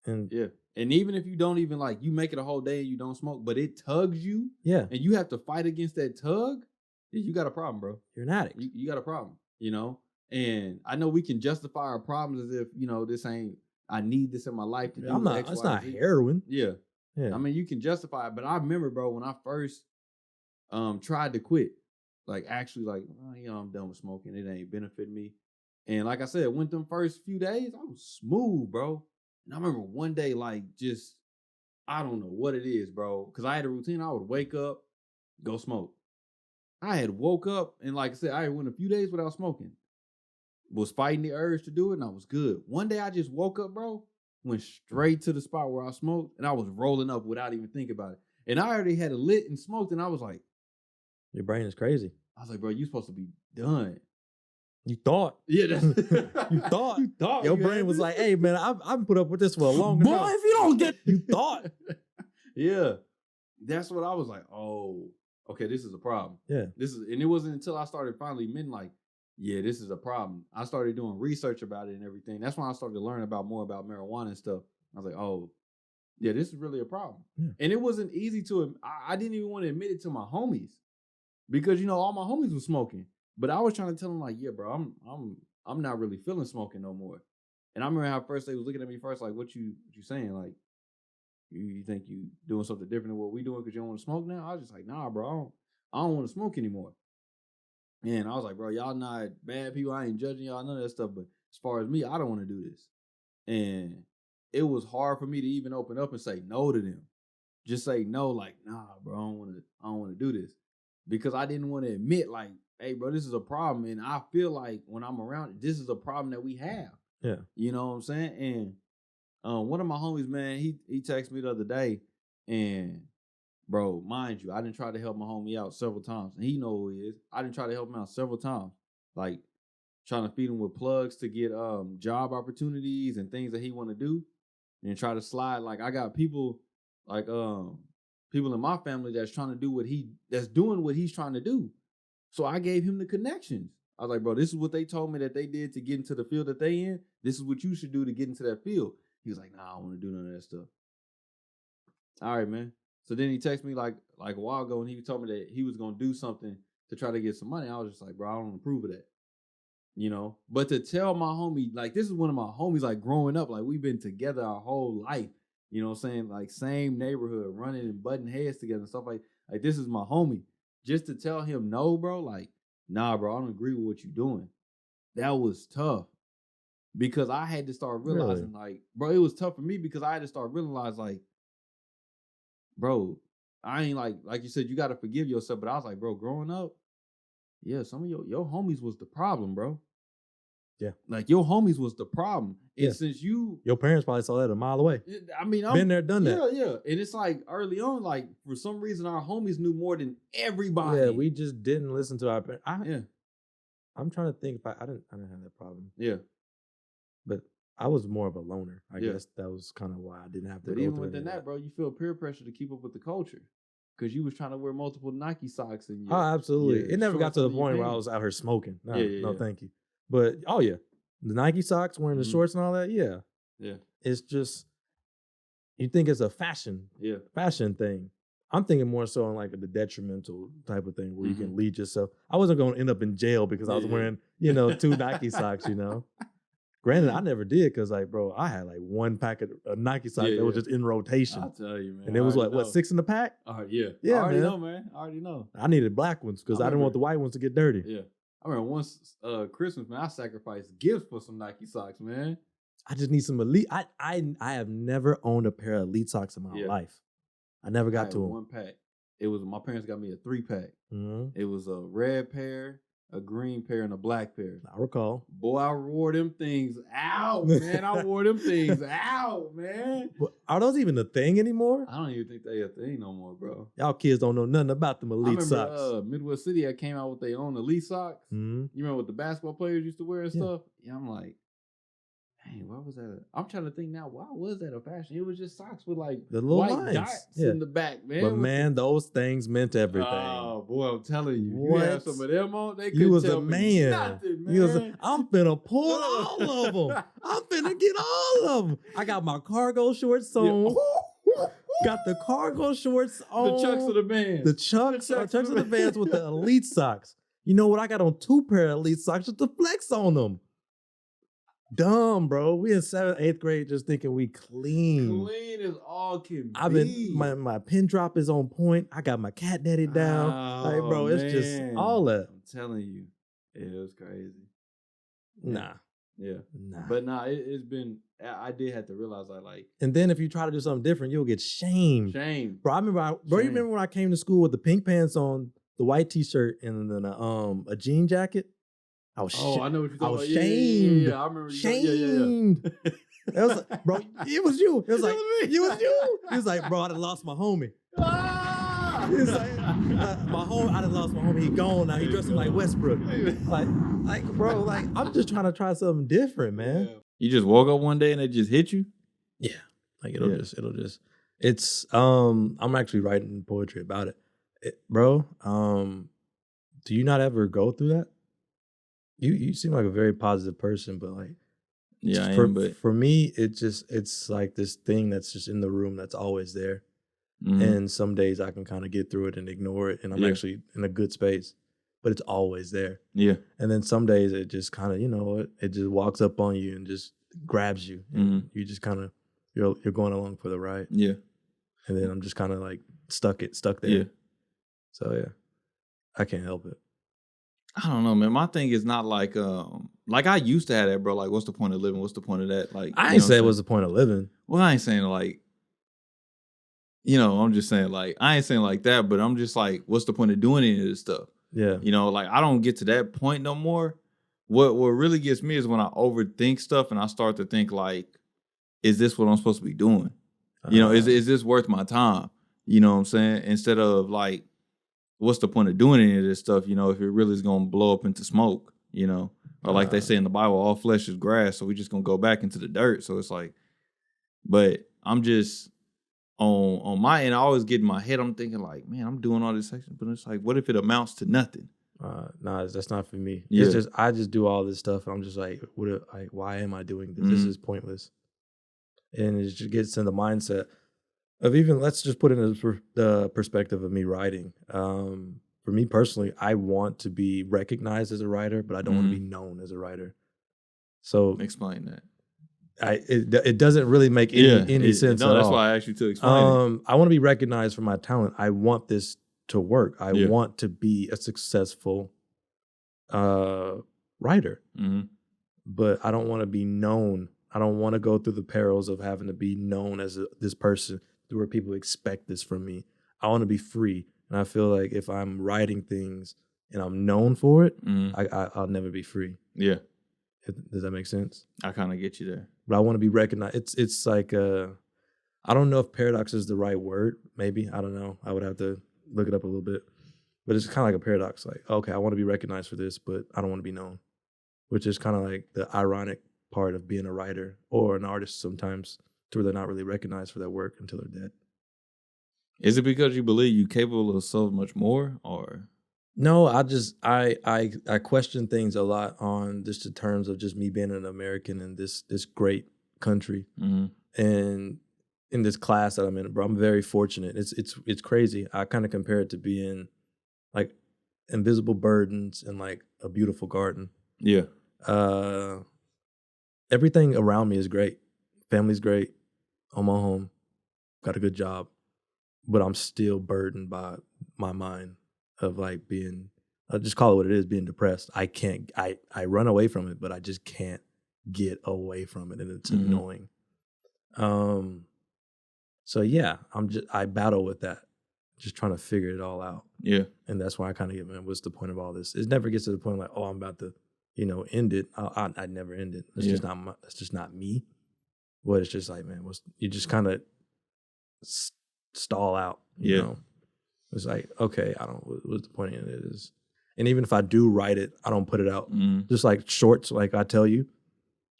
D: And
C: and even if you don't even like, you make it a whole day and you don't smoke, but it tugs you.
D: Yeah.
C: And you have to fight against that tug, you got a problem, bro.
D: You're an addict.
C: You got a problem, you know? And I know we can justify our problems as if, you know, this ain't, I need this in my life to do X,
D: it's
C: Y,
D: not
C: Z.
D: heroin.
C: Yeah.
D: Yeah.
C: I mean, you can justify it, but I remember, bro, when I first tried to quit, like actually like, oh, you know, I'm done with smoking. It ain't benefiting me. And like I said, went them first few days, I was smooth, bro. And I remember one day, like just, I don't know what it is, bro. Cause I had a routine. I would wake up, go smoke. I had woke up and like I said, I went a few days without smoking. Was fighting the urge to do it and I was good. One day I just woke up, bro, went straight to the spot where I smoked and I was rolling up without even thinking about it. And I already had it lit and smoked and I was like,
D: your brain is crazy.
C: I was like, bro, you supposed to be done.
D: You thought.
C: Yeah, that's
D: you thought.
C: You thought.
D: Your brain was like, hey, man, I've put up with this for a long time.
C: Boy, if you don't get...
D: You thought.
C: Yeah. That's what I was like, oh, okay, this is a problem.
D: Yeah.
C: And it wasn't until I started finally admitting like, yeah, this is a problem. I started doing research about it and everything. That's when I started to learn more about marijuana and stuff. I was like, oh, yeah, this is really a problem.
D: Yeah.
C: And it wasn't easy to, I didn't even want to admit it to my homies because, you know, all my homies were smoking. But I was trying to tell them like, yeah, bro, I'm not really feeling smoking no more. And I remember how first they was looking at me first, like, what you saying? Like, you think you doing something different than what we doing because you don't want to smoke now? I was just like, nah, bro, I don't want to smoke anymore. And I was like, bro, y'all not bad people. I ain't judging y'all, none of that stuff. But as far as me, I don't want to do this. And it was hard for me to even open up and say no to them. Just say no, like, nah, bro, I don't want to do this. Because I didn't want to admit, like, hey, bro, this is a problem. And I feel like when I'm around, this is a problem that we have.
D: Yeah.
C: You know what I'm saying? And one of my homies, man, he texted me the other day. And, bro, mind you, I didn't try to help my homie out several times. And he know who he is. I didn't try to help him out several times. Like, trying to feed him with plugs to get job opportunities and things that he want to do. And try to slide. Like, I got people, like, people in my family that's trying to do that's doing what he's trying to do. So I gave him the connections. I was like, bro, this is what they told me that they did to get into the field that they in. This is what you should do to get into that field. He was like, nah, I don't want to do none of that stuff. All right, man. So then he texted me like a while ago and he told me that he was going to do something to try to get some money. I was just like, bro, I don't approve of that. You know? But to tell my homie, like, this is one of my homies, like, growing up, like, we've been together our whole life. You know what I'm saying? Like, same neighborhood, running and butting heads together and stuff like this is my homie. Just to tell him no, bro, like, nah, bro, I don't agree with what you're doing. That was tough. Because I had to start realizing, like, bro, it was tough for me because I had to start realizing, like, bro, I ain't like you said, you got to forgive yourself. But I was like, bro, growing up, yeah, some of your homies was the problem, bro.
D: Yeah.
C: Like, your homies was the problem. And since
D: your parents probably saw that a mile away.
C: I mean,
D: been there, done that.
C: Yeah. And it's like early on, like, for some reason, our homies knew more than everybody.
D: Yeah, we just didn't listen to our parents.
C: Yeah.
D: I'm trying to think if I didn't have that problem.
C: Yeah.
D: But I was more of a loner. I guess that was kind of why I didn't have to
C: But
D: go
C: even
D: through
C: within that, bro, you feel peer pressure to keep up with the culture. Because you was trying to wear multiple Nike socks. And
D: oh, absolutely. It never got to the point where I was out here smoking. No, thank you. But, oh, yeah. The Nike socks, wearing the shorts and all that, yeah.
C: Yeah.
D: It's just, you think it's a fashion thing. I'm thinking more so on like the detrimental type of thing where you can lead yourself. I wasn't going to end up in jail because I was wearing, 2 Nike socks, Granted, I never did because, like, bro, I had like one packet of Nike socks that was just in rotation.
C: I'll tell you, man.
D: And it was what, 6 in the pack?
C: Yeah.
D: Yeah,
C: I already
D: man.
C: know, man. I already know.
D: I needed black ones because I didn't want the white ones to get dirty.
C: Yeah. I remember once Christmas, man, I sacrificed gifts for some Nike socks, man.
D: I just need some elite. I have never owned a pair of elite socks in my life. I never got to them.
C: One pack. It was, my parents got me a 3-pack.
D: Mm-hmm.
C: It was a red pair, a green pair and a black pair.
A: I recall.
C: Boy, I wore them things out, man. I wore them things out, man.
A: Are those even a thing anymore?
C: I don't even think they a thing no more, bro.
A: Y'all kids don't know nothing about them elite socks.
C: Midwest City, I came out with their own elite socks.
A: Mm-hmm.
C: You remember what the basketball players used to wear and stuff? Yeah, I'm like, hey, why was that? I'm trying to think now. Why was that a fashion? It was just socks with like
A: the little
C: white
A: lines
C: dots in the back, man.
A: But man, those things meant everything.
C: Oh boy, I'm telling you,
A: what?
C: You had some of them on. They
A: you was
C: tell
A: a man.
C: Nothing, man.
A: You was I'm finna pull all of them. I'm finna get all of them. I got my cargo shorts on. Yeah. Got the cargo shorts on.
C: The chucks of the Vans.
A: The chucks of the Vans with the elite socks. You know what? I got on 2 pair of elite socks with the flex on them. Dumb, bro. We in 7th, 8th grade just thinking we clean.
C: Clean as all can
A: I've
C: be.
A: been my pin drop is on point. I got my cat daddy down. Like, bro, it's just all that.
C: I'm telling you. Yeah, it was crazy.
A: Nah.
C: Yeah. Nah. But nah, it's been I did have to realize like
A: and then if you try to do something different, you'll get shamed. Bro, you remember when I came to school with the pink pants on, the white t-shirt, and then a jean jacket? I was
C: I know what you're talking about.
A: shamed.
C: Yeah, I remember.
A: Shamed. It was like, bro, it was you. It was like, it was you. He was like, bro, I done lost my homie. He was like, I done lost my homie. He gone now. He dressing like Westbrook. Like, bro, like, I'm just trying to try something different, man.
C: Yeah. You just woke up one day and it just hit you?
A: Yeah. Like, it'll just, it's, I'm actually writing poetry about it. Bro, do you not ever go through that? You seem like a very positive person, but like,
C: yeah,
A: for me, it's like this thing that's just in the room that's always there. Mm-hmm. And some days I can kind of get through it and ignore it, and I'm actually in a good space, but it's always there. Yeah. And then some days it just kind of, it just walks up on you and just grabs you, and you just kind of you're going along for the ride. Yeah. And then I'm just kind of like stuck there. Yeah. So yeah, I can't help it.
C: I don't know, man. My thing is not like I used to have that, bro. Like, what's the point of living? What's the point of that? Like,
A: I ain't say what's the point of living.
C: Well, I ain't saying like, I'm just saying like, I ain't saying like that, but I'm just like, what's the point of doing any of this stuff? Yeah. Like I don't get to that point no more. What really gets me is when I overthink stuff and I start to think like, is this what I'm supposed to be doing? Is this worth my time? You know what I'm saying? Instead of like, what's the point of doing any of this stuff, if it really is going to blow up into smoke, Or like they say in the Bible, all flesh is grass, so we just going to go back into the dirt. So it's like, but I'm just, on my end, I always get in my head, I'm thinking like, man, I'm doing all this section, but it's like, what if it amounts to nothing?
A: Nah, that's not for me. Yeah. It's just, I just do all this stuff, and I'm just like, why am I doing this? This is pointless. And it just gets in the mindset of even, let's just put it in the perspective of me writing. For me personally, I want to be recognized as a writer, but I don't want to be known as a writer. So
C: explain that.
A: It doesn't really make any sense at all.
C: That's why I asked you to explain it.
A: I want to be recognized for my talent. I want this to work. I want to be a successful writer. But I don't want to be known. I don't want to go through the perils of having to be known as this person where people expect this from me. I want to be free. And I feel like if I'm writing things and I'm known for it, I'll never be free. Yeah. Does that make sense?
C: I kind of get you there.
A: But I want to be recognized. It's like, I don't know if paradox is the right word. Maybe. I don't know. I would have to look it up a little bit. But it's kind of like a paradox. Like, okay, I want to be recognized for this, but I don't want to be known. Which is kind of like the ironic part of being a writer or an artist sometimes, to where they're not really recognized for their work until they're dead.
C: Is it because you believe you're capable of so much more, or?
A: No, I question things a lot on just the terms of just me being an American in this great country. And in this class that I'm in, bro, I'm very fortunate. It's crazy. I kind of compare it to being like invisible burdens in like a beautiful garden. Yeah. Everything around me is great. Family's great. On my home. Got a good job. But I'm still burdened by my mind of like being, I'll just call it what it is, being depressed. I run away from it, but I just can't get away from it, and it's annoying. So yeah, I battle with that. just trying to figure it all out.
C: Yeah.
A: And that's why I kind of get, man, what's the point of all this? It never gets to the point like, oh, I'm about to, end it. I'd never end it. It's just not me. But it's just like, man, you just kind of stall out. You know? It's like, okay, what's the point of it is. And even if I do write it, I don't put it out. Just like shorts, like I tell you.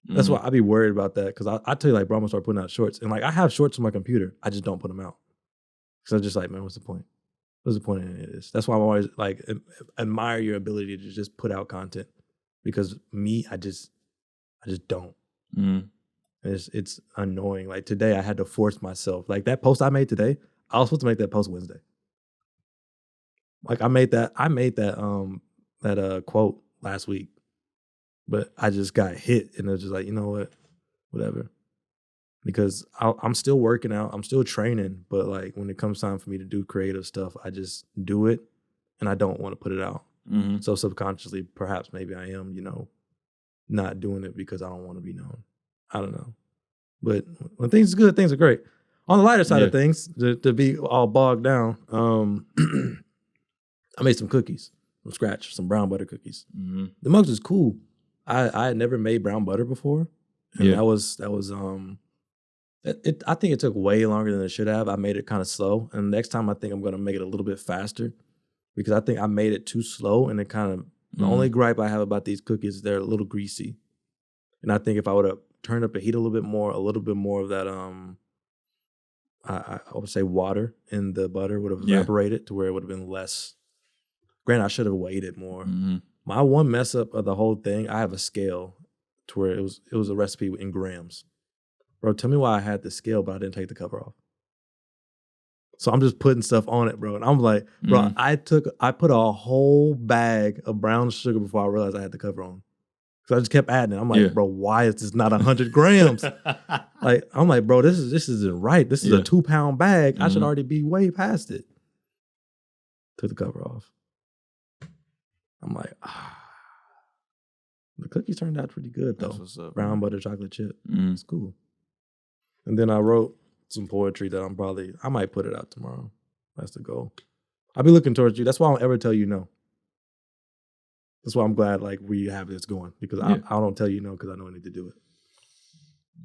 A: That's why I be worried about that. Because I tell you, like, bro, I'm going to start putting out shorts. And like, I have shorts on my computer. I just don't put them out. Because I'm just like, man, what's the point? What's the point of it is? That's why I'm always like, admire your ability to just put out content. Because me, I just don't. And it's annoying. Like today, I had to force myself. Like that post I made today, I was supposed to make that post Wednesday. Like I made that quote last week, but I just got hit, and it was just like, you know what, whatever. Because I'm still working out, I'm still training, but like when it comes time for me to do creative stuff, I just do it, and I don't want to put it out. So subconsciously, perhaps maybe I am, not doing it because I don't want to be known. I don't know, but when things are good, things are great. On the lighter side of things, to be all bogged down, I made some cookies from scratch, some brown butter cookies. The mugs is cool. I had never made brown butter before, and that was I think it took way longer than it should have. I made it kind of slow, and next time I think I'm gonna make it a little bit faster, because I think I made it too slow, and it kind of the only gripe I have about these cookies is they're a little greasy, and I think if I would have turned up the heat a little bit more of that I would say water in the butter would have evaporated to where it would have been less. Granted, I should have weighed it more. My one mess up of the whole thing, I have a scale to where it was a recipe in grams. Bro, tell me why I had the scale, but I didn't take the cover off. So I'm just putting stuff on it, bro. And I'm like, bro, I put a whole bag of brown sugar before I realized I had the cover on. So I just kept adding it. I'm like, bro, why is this not 100 grams? I'm like, bro, this isn't right. This is a 2-pound bag. I should already be way past it. Took the cover off. I'm like, the cookies turned out pretty good though.
C: That's what's up,
A: brown butter chocolate chip. It's cool. And then I wrote some poetry that I might put it out tomorrow. That's the goal. I'll be looking towards you. That's why I don't ever tell you no. That's why I'm glad like we have this going, because I don't tell you no because I know I need to do it.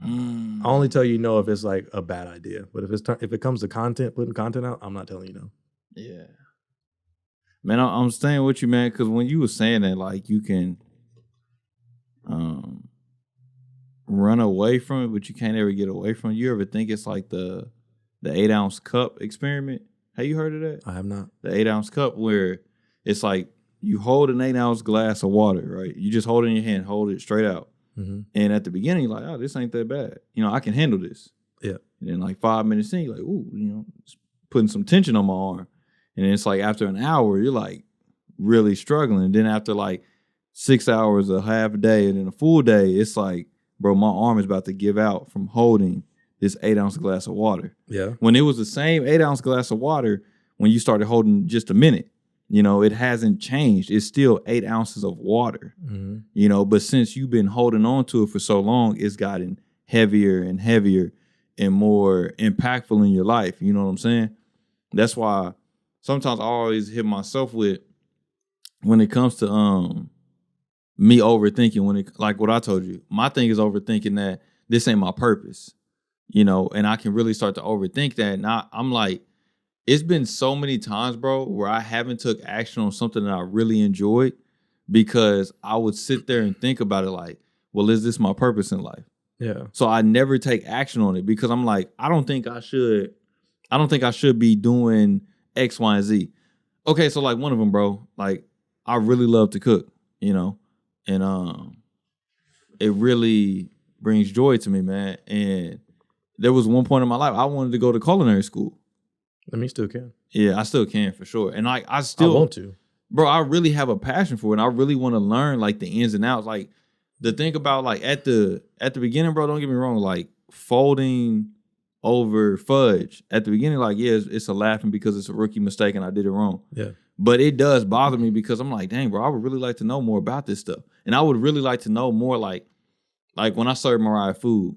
A: I only tell you no if it's like a bad idea. But if it comes to content, putting content out, I'm not telling you no.
C: Yeah. Man, I'm staying with you, man, because when you were saying that, like, you can run away from it, but you can't ever get away from it. You ever think it's like the 8-ounce cup experiment? Have you heard of that?
A: I have not.
C: The 8-ounce cup, where it's like you hold an 8-ounce glass of water, right? You just hold it in your hand, hold it straight out. And at the beginning, you're like, oh, this ain't that bad. I can handle this. Yeah. And then like 5 minutes in, you're like, ooh, it's putting some tension on my arm. And it's like after an hour, you're like really struggling. And then after like 6 hours, a half a day, and then a full day, it's like, bro, my arm is about to give out from holding this 8-ounce glass of water. Yeah. When it was the same 8-ounce glass of water when you started holding just a minute, it hasn't changed. It's still 8 ounces of water, but since you've been holding on to it for so long, it's gotten heavier and heavier and more impactful in your life. You know what I'm saying? That's why sometimes I always hit myself with, when it comes to me overthinking, like what I told you, my thing is overthinking that this ain't my purpose, and I can really start to overthink that. And I'm like, it's been so many times, bro, where I haven't took action on something that I really enjoyed because I would sit there and think about it like, well, is this my purpose in life? Yeah. So I never take action on it because I'm like, I don't think I should be doing X, Y, and Z. Okay, so like one of them, bro, like I really love to cook, and it really brings joy to me, man. And there was one point in my life I wanted to go to culinary school.
A: I mean, you still can.
C: Yeah, I still can for sure. And like I want to. Bro, I really have a passion for it. And I really want to learn like the ins and outs. Like the thing about like at the beginning, bro, don't get me wrong, like folding over fudge at the beginning, like, yeah, it's a laughing because it's a rookie mistake and I did it wrong. Yeah. But it does bother me because I'm like, dang, bro, I would really like to know more about this stuff. And I would really like to know more like when I served Mariah food,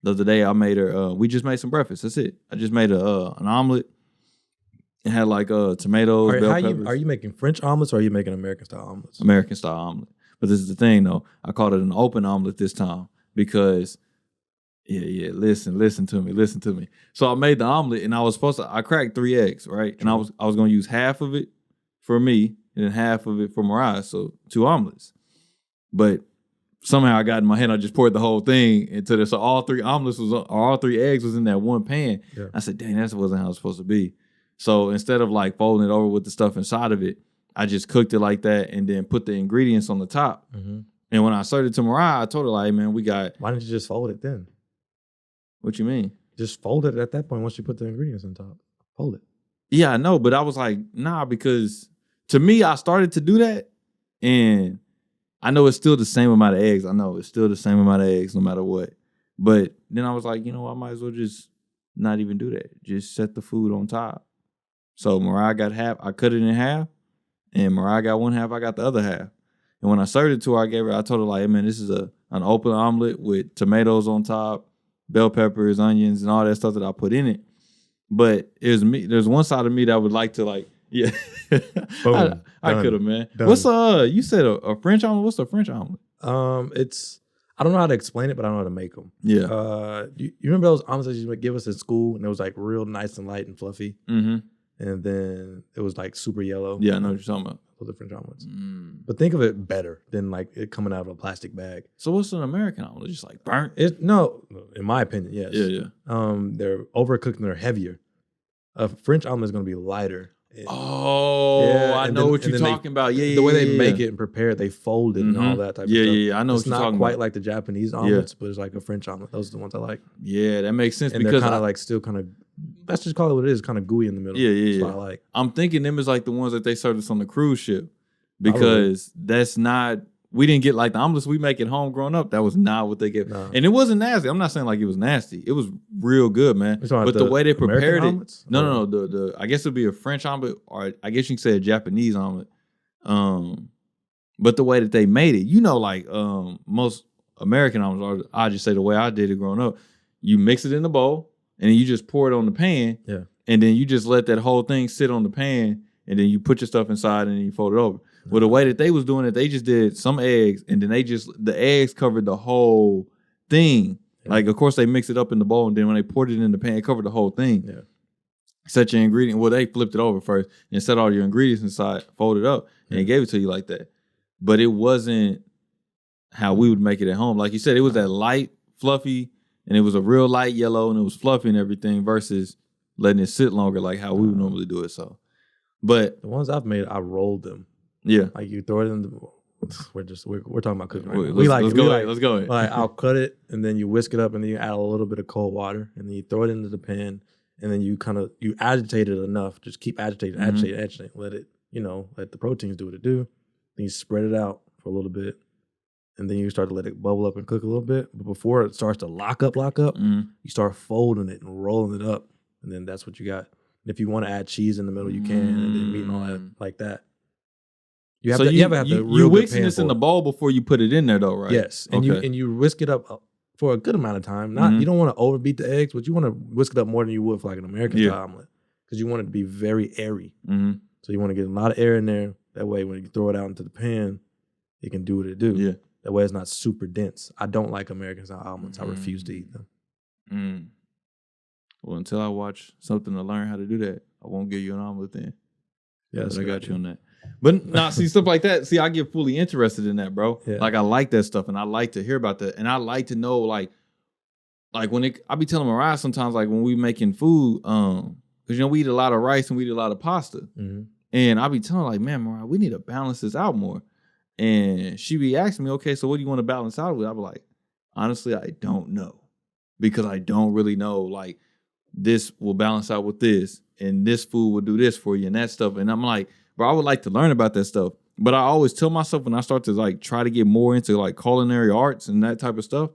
C: the other day I made her, we just made some breakfast. That's it. I just made an omelet It had like tomatoes, bell peppers.
A: Are you making French omelets or are you making American style omelets?
C: American style omelet. But this is the thing though. I called it an open omelet this time because listen to me. So I made the omelet and I cracked 3 eggs, right? And I was gonna use half of it for me and then half of it for Mariah, so 2 omelets. But somehow I got in my head, I just poured the whole thing into this. So all 3 eggs was in that one pan. Yeah. I said, dang, that wasn't how it was supposed to be. So instead of like folding it over with the stuff inside of it, I just cooked it like that and then put the ingredients on the top. Mm-hmm. And when I served it to Mariah, I told her, like, man, we got...
A: Why didn't you just fold it then?
C: What you mean?
A: Just fold it at that point once you put the ingredients on top. Fold it.
C: Yeah, I know, but I was like, nah, because to me, I started to do that, and I know it's still the same amount of eggs. I know it's still the same amount of eggs no matter what. But then I was like, you know, I might as well just not even do that. Just set the food on top. So Mariah got half. I cut it in half, and Mariah got one half. I got the other half. And when I served it to her, I told her, like, hey, man, this is an open omelet with tomatoes on top, bell peppers, onions, and all that stuff that I put in it. But it was me. There's one side of me that would like to, like, yeah. I could have, man. Done. What's you said a French omelet? What's a French omelet?
A: It's, I don't know how to explain it, but I know how to make them.
C: Yeah.
A: You remember those omelets that you would give us in school, and it was like real nice and light and fluffy, and then it was like super yellow.
C: Yeah, I know what you're talking about.
A: Those are French omelets. But think of it better than like it coming out of a plastic bag.
C: So what's an American omelet? Just like burnt?
A: No, in my opinion, yes.
C: Yeah.
A: They're overcooked and they're heavier. A French omelet is going to be lighter.
C: I know what you're talking about. Yeah,
A: the way they make it and prepare it, they fold it and all that type of stuff.
C: Yeah, I know what you're talking about.
A: It's not quite like the Japanese omelets, but it's like a French omelet. Those are the ones I like.
C: Yeah, that makes sense.
A: And
C: because
A: they're kind of like still kind of, let's just call it what it is, kind of gooey in the middle.
C: Yeah.
A: That's what I like.
C: I'm thinking them is like the ones that they served us on the cruise ship because that's not, we didn't get like the omelets we make at home growing up. That was not what they get. No. And it wasn't nasty. I'm not saying like it was nasty. It was real good, man. But the way they prepared it, no. The I guess it'd be a French omelet, or I guess you could say a Japanese omelet. But the way that they made it, you know, like most American omelets, or I just say the way I did it growing up, you mix it in the bowl and then you just pour it on the pan.
A: Yeah.
C: And then you just let that whole thing sit on the pan, and then you put your stuff inside and then you fold it over. Well, the way that they was doing it, they just did some eggs, and then the eggs covered the whole thing. Yeah. Like, of course, they mixed it up in the bowl, and then when they poured it in the pan, it covered the whole thing.
A: Yeah.
C: Set your ingredient. Well, they flipped it over first and set all your ingredients inside, folded up, and gave it to you like that. But it wasn't how we would make it at home. Like you said, it was that light, fluffy, and it was a real light yellow, and it was fluffy and everything versus letting it sit longer like how we would normally do it. So, but
A: the ones I've made, I rolled them.
C: Yeah,
A: like you throw it in the. We're talking about cooking. Right?
C: Let's go.
A: Like I'll cut it, and then you whisk it up, and then you add a little bit of cold water, and then you throw it into the pan, and then you agitate it enough. Just keep agitating, agitate. Let it, let the proteins do what it do. Then you spread it out for a little bit, and then you start to let it bubble up and cook a little bit. But before it starts to lock up, you start folding it and rolling it up, and then that's what you got. And if you want to add cheese in the middle, you can, and then meat and all that like that. You have
C: you whisking this in the bowl before you put it in there, though, right?
A: Yes, and you whisk it up for a good amount of time. You don't want to overbeat the eggs, but you want to whisk it up more than you would for like an American style omelet, because you want it to be very airy. So you want to get a lot of air in there. That way, when you throw it out into the pan, it can do what it do.
C: Yeah.
A: That way, it's not super dense. I don't like American style omelets. I refuse to eat them.
C: Well, until I watch something to learn how to do that, I won't give you an omelet then.
A: Yeah,
C: I got you on that. But see, stuff like that. See, I get fully interested in that, bro. Yeah. Like, I like that stuff, and I like to hear about that, and I like to know, like when I be telling Mariah sometimes, like when we making food, because we eat a lot of rice and we eat a lot of pasta, and I be telling her, like, man, Mariah, we need to balance this out more, and she be asking me, okay, so what do you want to balance out with? I be like, honestly, I don't know, because I don't really know, like, this will balance out with this, and this food will do this for you, and that stuff, and I'm like, bro, I would like to learn about that stuff. But I always tell myself when I start to like try to get more into like culinary arts and that type of stuff,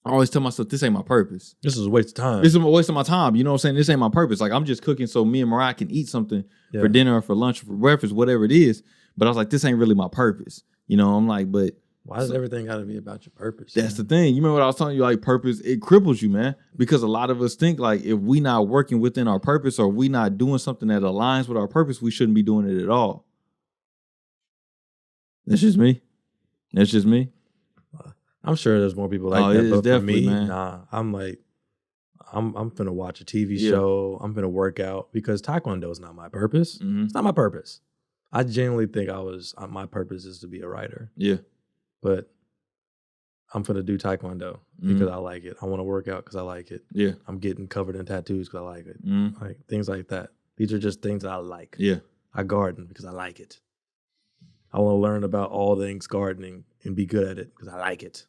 C: I always tell myself, this ain't my purpose.
A: This is a waste of time.
C: This is a waste of my time. You know what I'm saying? This ain't my purpose. Like, I'm just cooking so me and Mariah can eat something for dinner or for lunch or for breakfast, whatever it is. But I was like, this ain't really my purpose. I'm like, but
A: Why does everything got to be about your purpose?
C: That's the thing. You remember what I was telling you? Like purpose, it cripples you, man. Because a lot of us think like if we not working within our purpose or we not doing something that aligns with our purpose, we shouldn't be doing it at all. That's just me. That's just me.
A: I'm sure there's more people like that, but for me, man. Nah. I'm like, I'm finna watch a TV show. I'm finna work out because Taekwondo is not my purpose. Mm-hmm. It's not my purpose. I genuinely think my purpose is to be a writer. Yeah. But I'm finna do Taekwondo because I like it. I want to work out because I like it. Yeah. I'm getting covered in tattoos because I like it. Like things like that. These are just things that I like. Yeah. I garden because I like it. I want to learn about all things gardening and be good at it because I like it.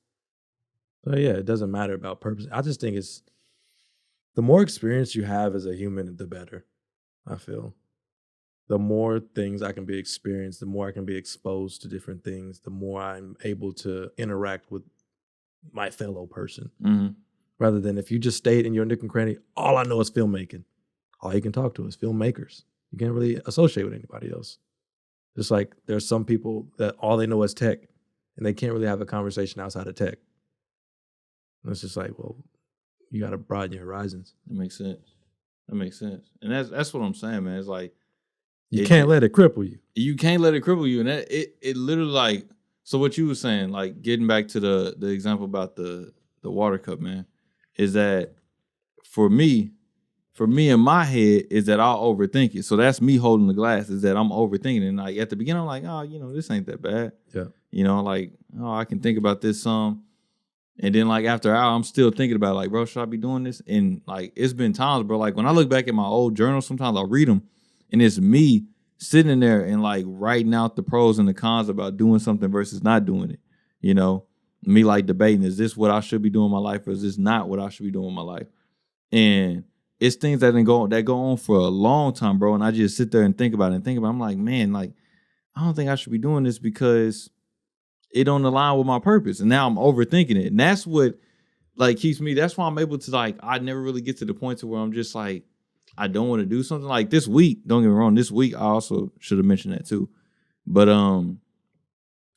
A: So yeah, it doesn't matter about purpose. I just think it's the more experience you have as a human, the better. I feel. The more things I can be experienced, the more I can be exposed to different things, the more I'm able to interact with my fellow person. Mm-hmm. Rather than if you just stayed in your nook and cranny, all I know is filmmaking. All you can talk to is filmmakers. You can't really associate with anybody else. Just like there's some people that all they know is tech and they can't really have a conversation outside of tech. And it's just like, well, you got to broaden your horizons.
C: That makes sense. That makes sense. And that's what I'm saying, man. It's like,
A: you can't let it cripple you.
C: You can't let it cripple you. And that it literally like, so what you were saying, like getting back to the example about the water cup, man, is that for me in my head is that I'll overthink it. So that's me holding the glass is that I'm overthinking it. And like at the beginning, I'm like, oh, this ain't that bad. Yeah. Like, oh, I can think about this some. And then like after an hour, I'm still thinking about like, bro, should I be doing this? And like, it's been times, bro, like when I look back at my old journals, sometimes I'll read them. And it's me sitting there and like writing out the pros and the cons about doing something versus not doing it. Me like debating, is this what I should be doing in my life or is this not what I should be doing in my life? And it's things that go on for a long time, bro. And I just sit there and think about it. I'm like, man, like, I don't think I should be doing this because it don't align with my purpose. And now I'm overthinking it. And that's what like keeps me, that's why I'm able to like, I never really get to the point to where I'm just like, I don't want to do something like this week. Don't get me wrong. This week, I also should have mentioned that too. But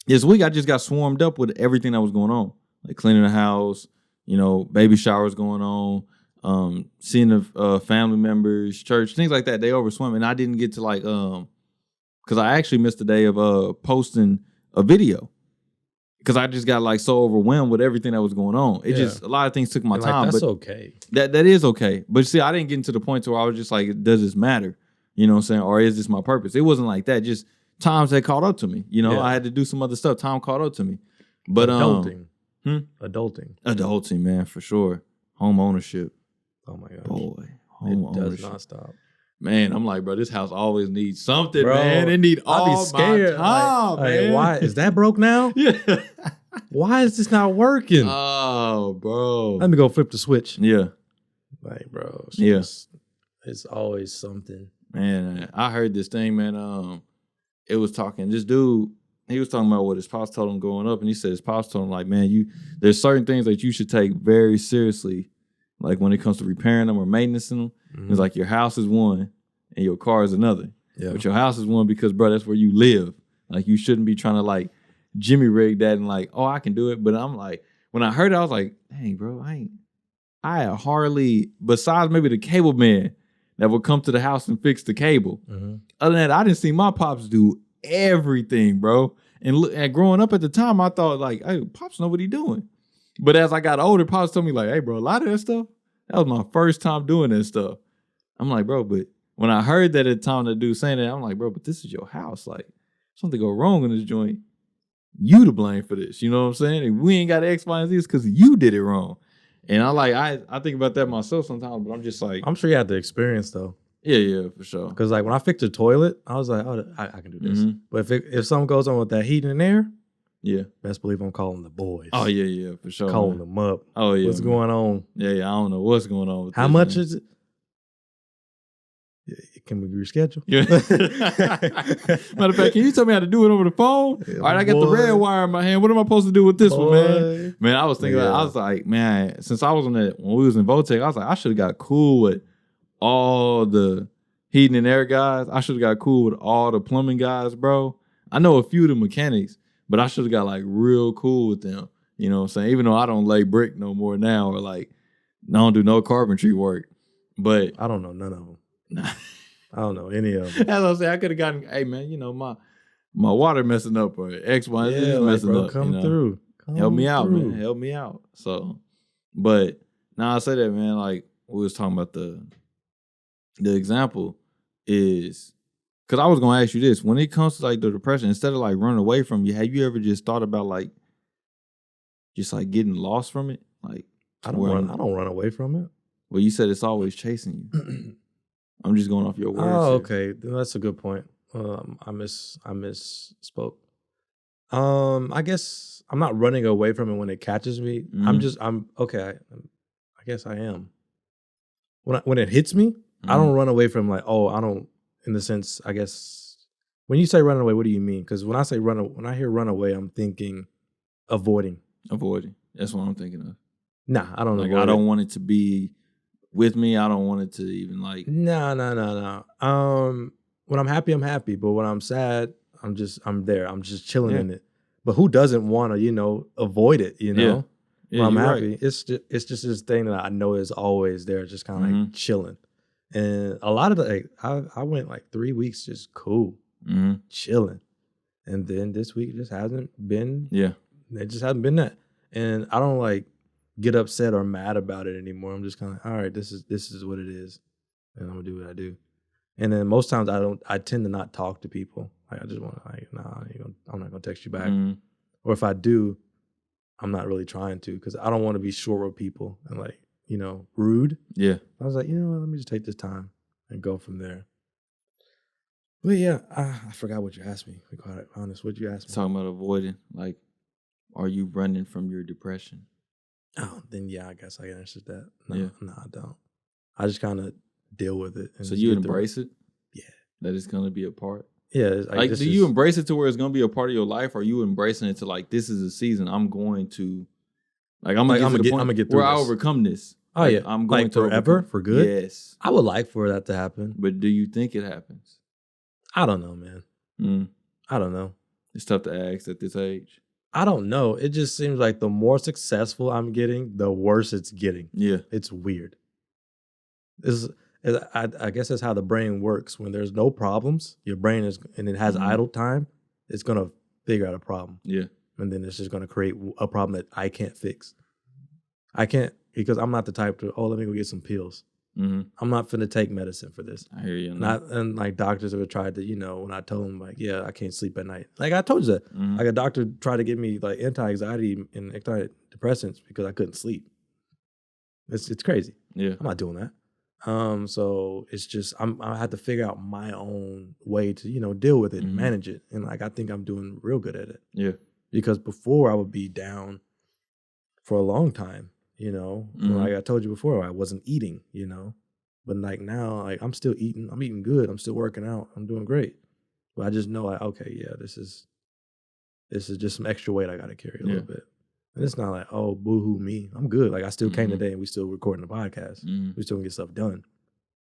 C: this week, I just got swarmed up with everything that was going on. Like cleaning the house, baby showers going on, seeing the family members, church, things like that. They overswam. And I didn't get to like, because I actually missed the day of posting a video. Because I just got like so overwhelmed with everything that was going on. It just, a lot of things took my time.
A: That's okay.
C: That is okay. But see, I didn't get into the point to where I was just like, does this matter? You know what I'm saying? Or is this my purpose? It wasn't like that. Just times that caught up to me. I had to do some other stuff. Time caught up to me. But
A: adulting.
C: Adulting. Adulting, man, for sure. Home ownership.
A: Oh my gosh.
C: Boy. Home ownership.
A: Does not stop.
C: Man, I'm like, bro, this house always needs something, bro, man. It need all my time, man.
A: Why is that broke now? Yeah. Why is this not working?
C: Oh, bro.
A: Let me go flip the switch.
C: Yeah.
A: Like, bro. It's always something.
C: Man, I heard this thing, man. It was talking. This dude, he was talking about what his pops told him growing up, and he said his pops told him, like, man, there's certain things that you should take very seriously, like when it comes to repairing them or maintaining them. Mm-hmm. It's like your house is one and your car is another. Yeah. But your house is one because, bro, that's where you live. Like, you shouldn't be trying to, like, Jimmy rig that and, like, oh, I can do it. But I'm like, when I heard it, I was like, dang, bro, I hardly, besides maybe the cable man that would come to the house and fix the cable. Mm-hmm. Other than that, I didn't see my pops do everything, bro. And growing up at the time, I thought, like, hey, pops know what he doing. But as I got older, pops told me, like, hey, bro, a lot of that stuff, that was my first time doing that stuff. I'm like, bro, but when I heard that at the time, the dude saying that, I'm like, bro, but this is your house. Like, something go wrong in this joint, you to blame for this. You know what I'm saying? And we ain't got X, Y, and Z because you did it wrong. And I think about that myself sometimes, but I'm just like,
A: I'm sure you had the experience though.
C: Yeah, for sure.
A: Because like when I fixed the toilet, I was like, oh, I can do this. Mm-hmm. But if something goes on with that heat and air, yeah, best believe I'm calling the boys.
C: Oh yeah, for sure.
A: Calling them up.
C: Oh yeah,
A: what's going on?
C: Yeah, I don't know what's going on. With
A: How much is it? Can we reschedule?
C: Yeah. Matter of fact, can you tell me how to do it over the phone? Yeah, all right, I got the red wire in my hand. What am I supposed to do with this one, man? Man, I was thinking, I was like, man, since I was on that, when we was in Votech, I was like, I should have got cool with all the heating and air guys. I should have got cool with all the plumbing guys, bro. I know a few of the mechanics, But I should have got like real cool with them. You know what I'm saying? Even though I don't lay brick no more now, or like I don't do no carpentry work. But
A: I don't know none of them.
C: nah.
A: I don't know any of them.
C: As I say, I could have gotten, hey man, you know, my water messing up or X, Y, Z
A: Yeah, like,
C: messing
A: bro,
C: up.
A: come
C: you know?
A: through.
C: Help me out,
A: through.
C: man. Help me out. So, but now I say that, man, like we was talking about the example is, because I was going to ask you this. When it comes to like the depression, instead of like running away from you, have you ever just thought about like, just like getting lost from it? Like,
A: I don't run away from it.
C: Well, you said it's always chasing you. I'm just going off your words.
A: Oh,
C: here.
A: okay. That's a good point. I misspoke. I guess I'm not running away from it when it catches me. I'm okay. I guess I am. When it hits me, I don't run away from like, oh, I don't, in the sense, I guess, when you say run away, what do you mean? Because when I say when I hear run away, I'm thinking avoiding.
C: Avoiding. That's what I'm thinking of.
A: Nah, I don't
C: like. I don't want it to be with me. I don't want it to even like.
A: No. When I'm happy, I'm happy. But when I'm sad, I'm there. I'm just chilling in it. But who doesn't want to, avoid it? Yeah, when I'm happy, right. It's just this thing that I know is always there, just kind of like chilling. And a lot of I went like 3 weeks just cool, chilling, and then this week just hasn't been. Yeah, it just hasn't been that. And I don't like get upset or mad about it anymore. I'm just kind of all right. This is what it is, and I'm gonna do what I do. And then most times I tend to not talk to people. Like I just want to like, nah, I'm not gonna text you back. Or if I do, I'm not really trying to, because I don't want to be short with people and like, rude. Yeah. I was like, what, let me just take this time and go from there. But yeah, I forgot what you asked me. To be quite honest, what you asked me?
C: Talking about avoiding, like, are you running from your depression?
A: Oh, then yeah, I guess I answered that. No, I don't. I just kind of deal with it.
C: So you embrace it? Yeah. That it's going to be a part?
A: Yeah.
C: Like do you embrace it to where it's going to be a part of your life, or are you embracing it to like, this is a season I'm going to, like, I'm going to get through where I overcome this.
A: Oh,
C: like,
A: yeah.
C: I'm going
A: like
C: to
A: forever,
C: overcome.
A: for good?
C: Yes.
A: I would like for that to happen.
C: But do you think it happens?
A: I don't know, man. I don't know.
C: It's tough to ask at this age.
A: I don't know. It just seems like the more successful I'm getting, the worse it's getting. Yeah. It's weird. I guess that's how the brain works. When there's no problems, your brain and it has idle time, it's going to figure out a problem. Yeah. And then it's just going to create a problem that I can't fix. I can't, because I'm not the type to, let me go get some pills. I'm not finna take medicine for this. I hear you. And like doctors have tried to, when I told them like, yeah, I can't sleep at night. Like I told you that. Like a doctor tried to give me like anti-anxiety and antidepressants because I couldn't sleep. It's crazy. Yeah. I'm not doing that. So it's just I had to figure out my own way to deal with it and manage it, and like I think I'm doing real good at it. Yeah, because before I would be down for a long time. Like I told you before, I wasn't eating. But like now, like I'm still eating. I'm eating good. I'm still working out. I'm doing great. But I just know like okay, yeah, this is just some extra weight I got to carry a little bit. And it's not like, oh, boo-hoo me. I'm good. Like, I still came today and we still recording the podcast. We still get stuff done.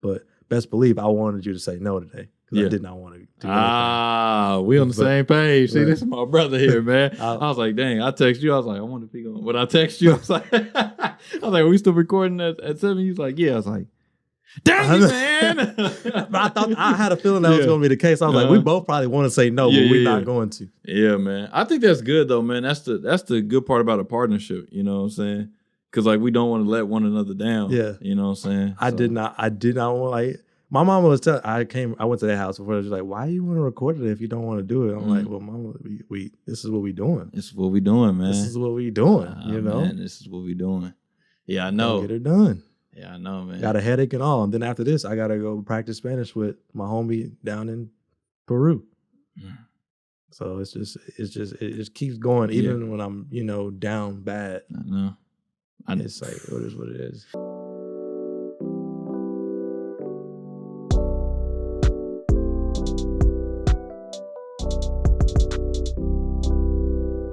A: But best believe I wanted you to say no today. Because I did not want to do anything.
C: We on the same page. See, this is my brother here, man. I was like, dang, I text you. I was like, I want to pick on. When I text you, I was like, are we still recording at 7? He was like, yeah. I was like, dang it, man.
A: But I had a feeling that was going to be the case. I was like, we both probably want to say no, but we're not going to.
C: Yeah, man. I think that's good though, man. That's the good part about a partnership. You know what I'm saying? Because like we don't want to let one another down. Yeah. You know what I'm saying?
A: I did not want like my mama was telling. I went to their house before. She was like, "Why do you want to record it if you don't want to do it?" I'm like, "Well, mama, we this is what we doing.
C: This is what we doing, man.
A: This is what we doing.
C: Man, this is what we doing. Yeah, I know.
A: Get it done.
C: Yeah, I know, man.
A: Got a headache and all. And then after this, I got to go practice Spanish with my homie down in Peru. So it just keeps going, even when I'm, down bad.
C: I know.
A: It's like, it is what it is.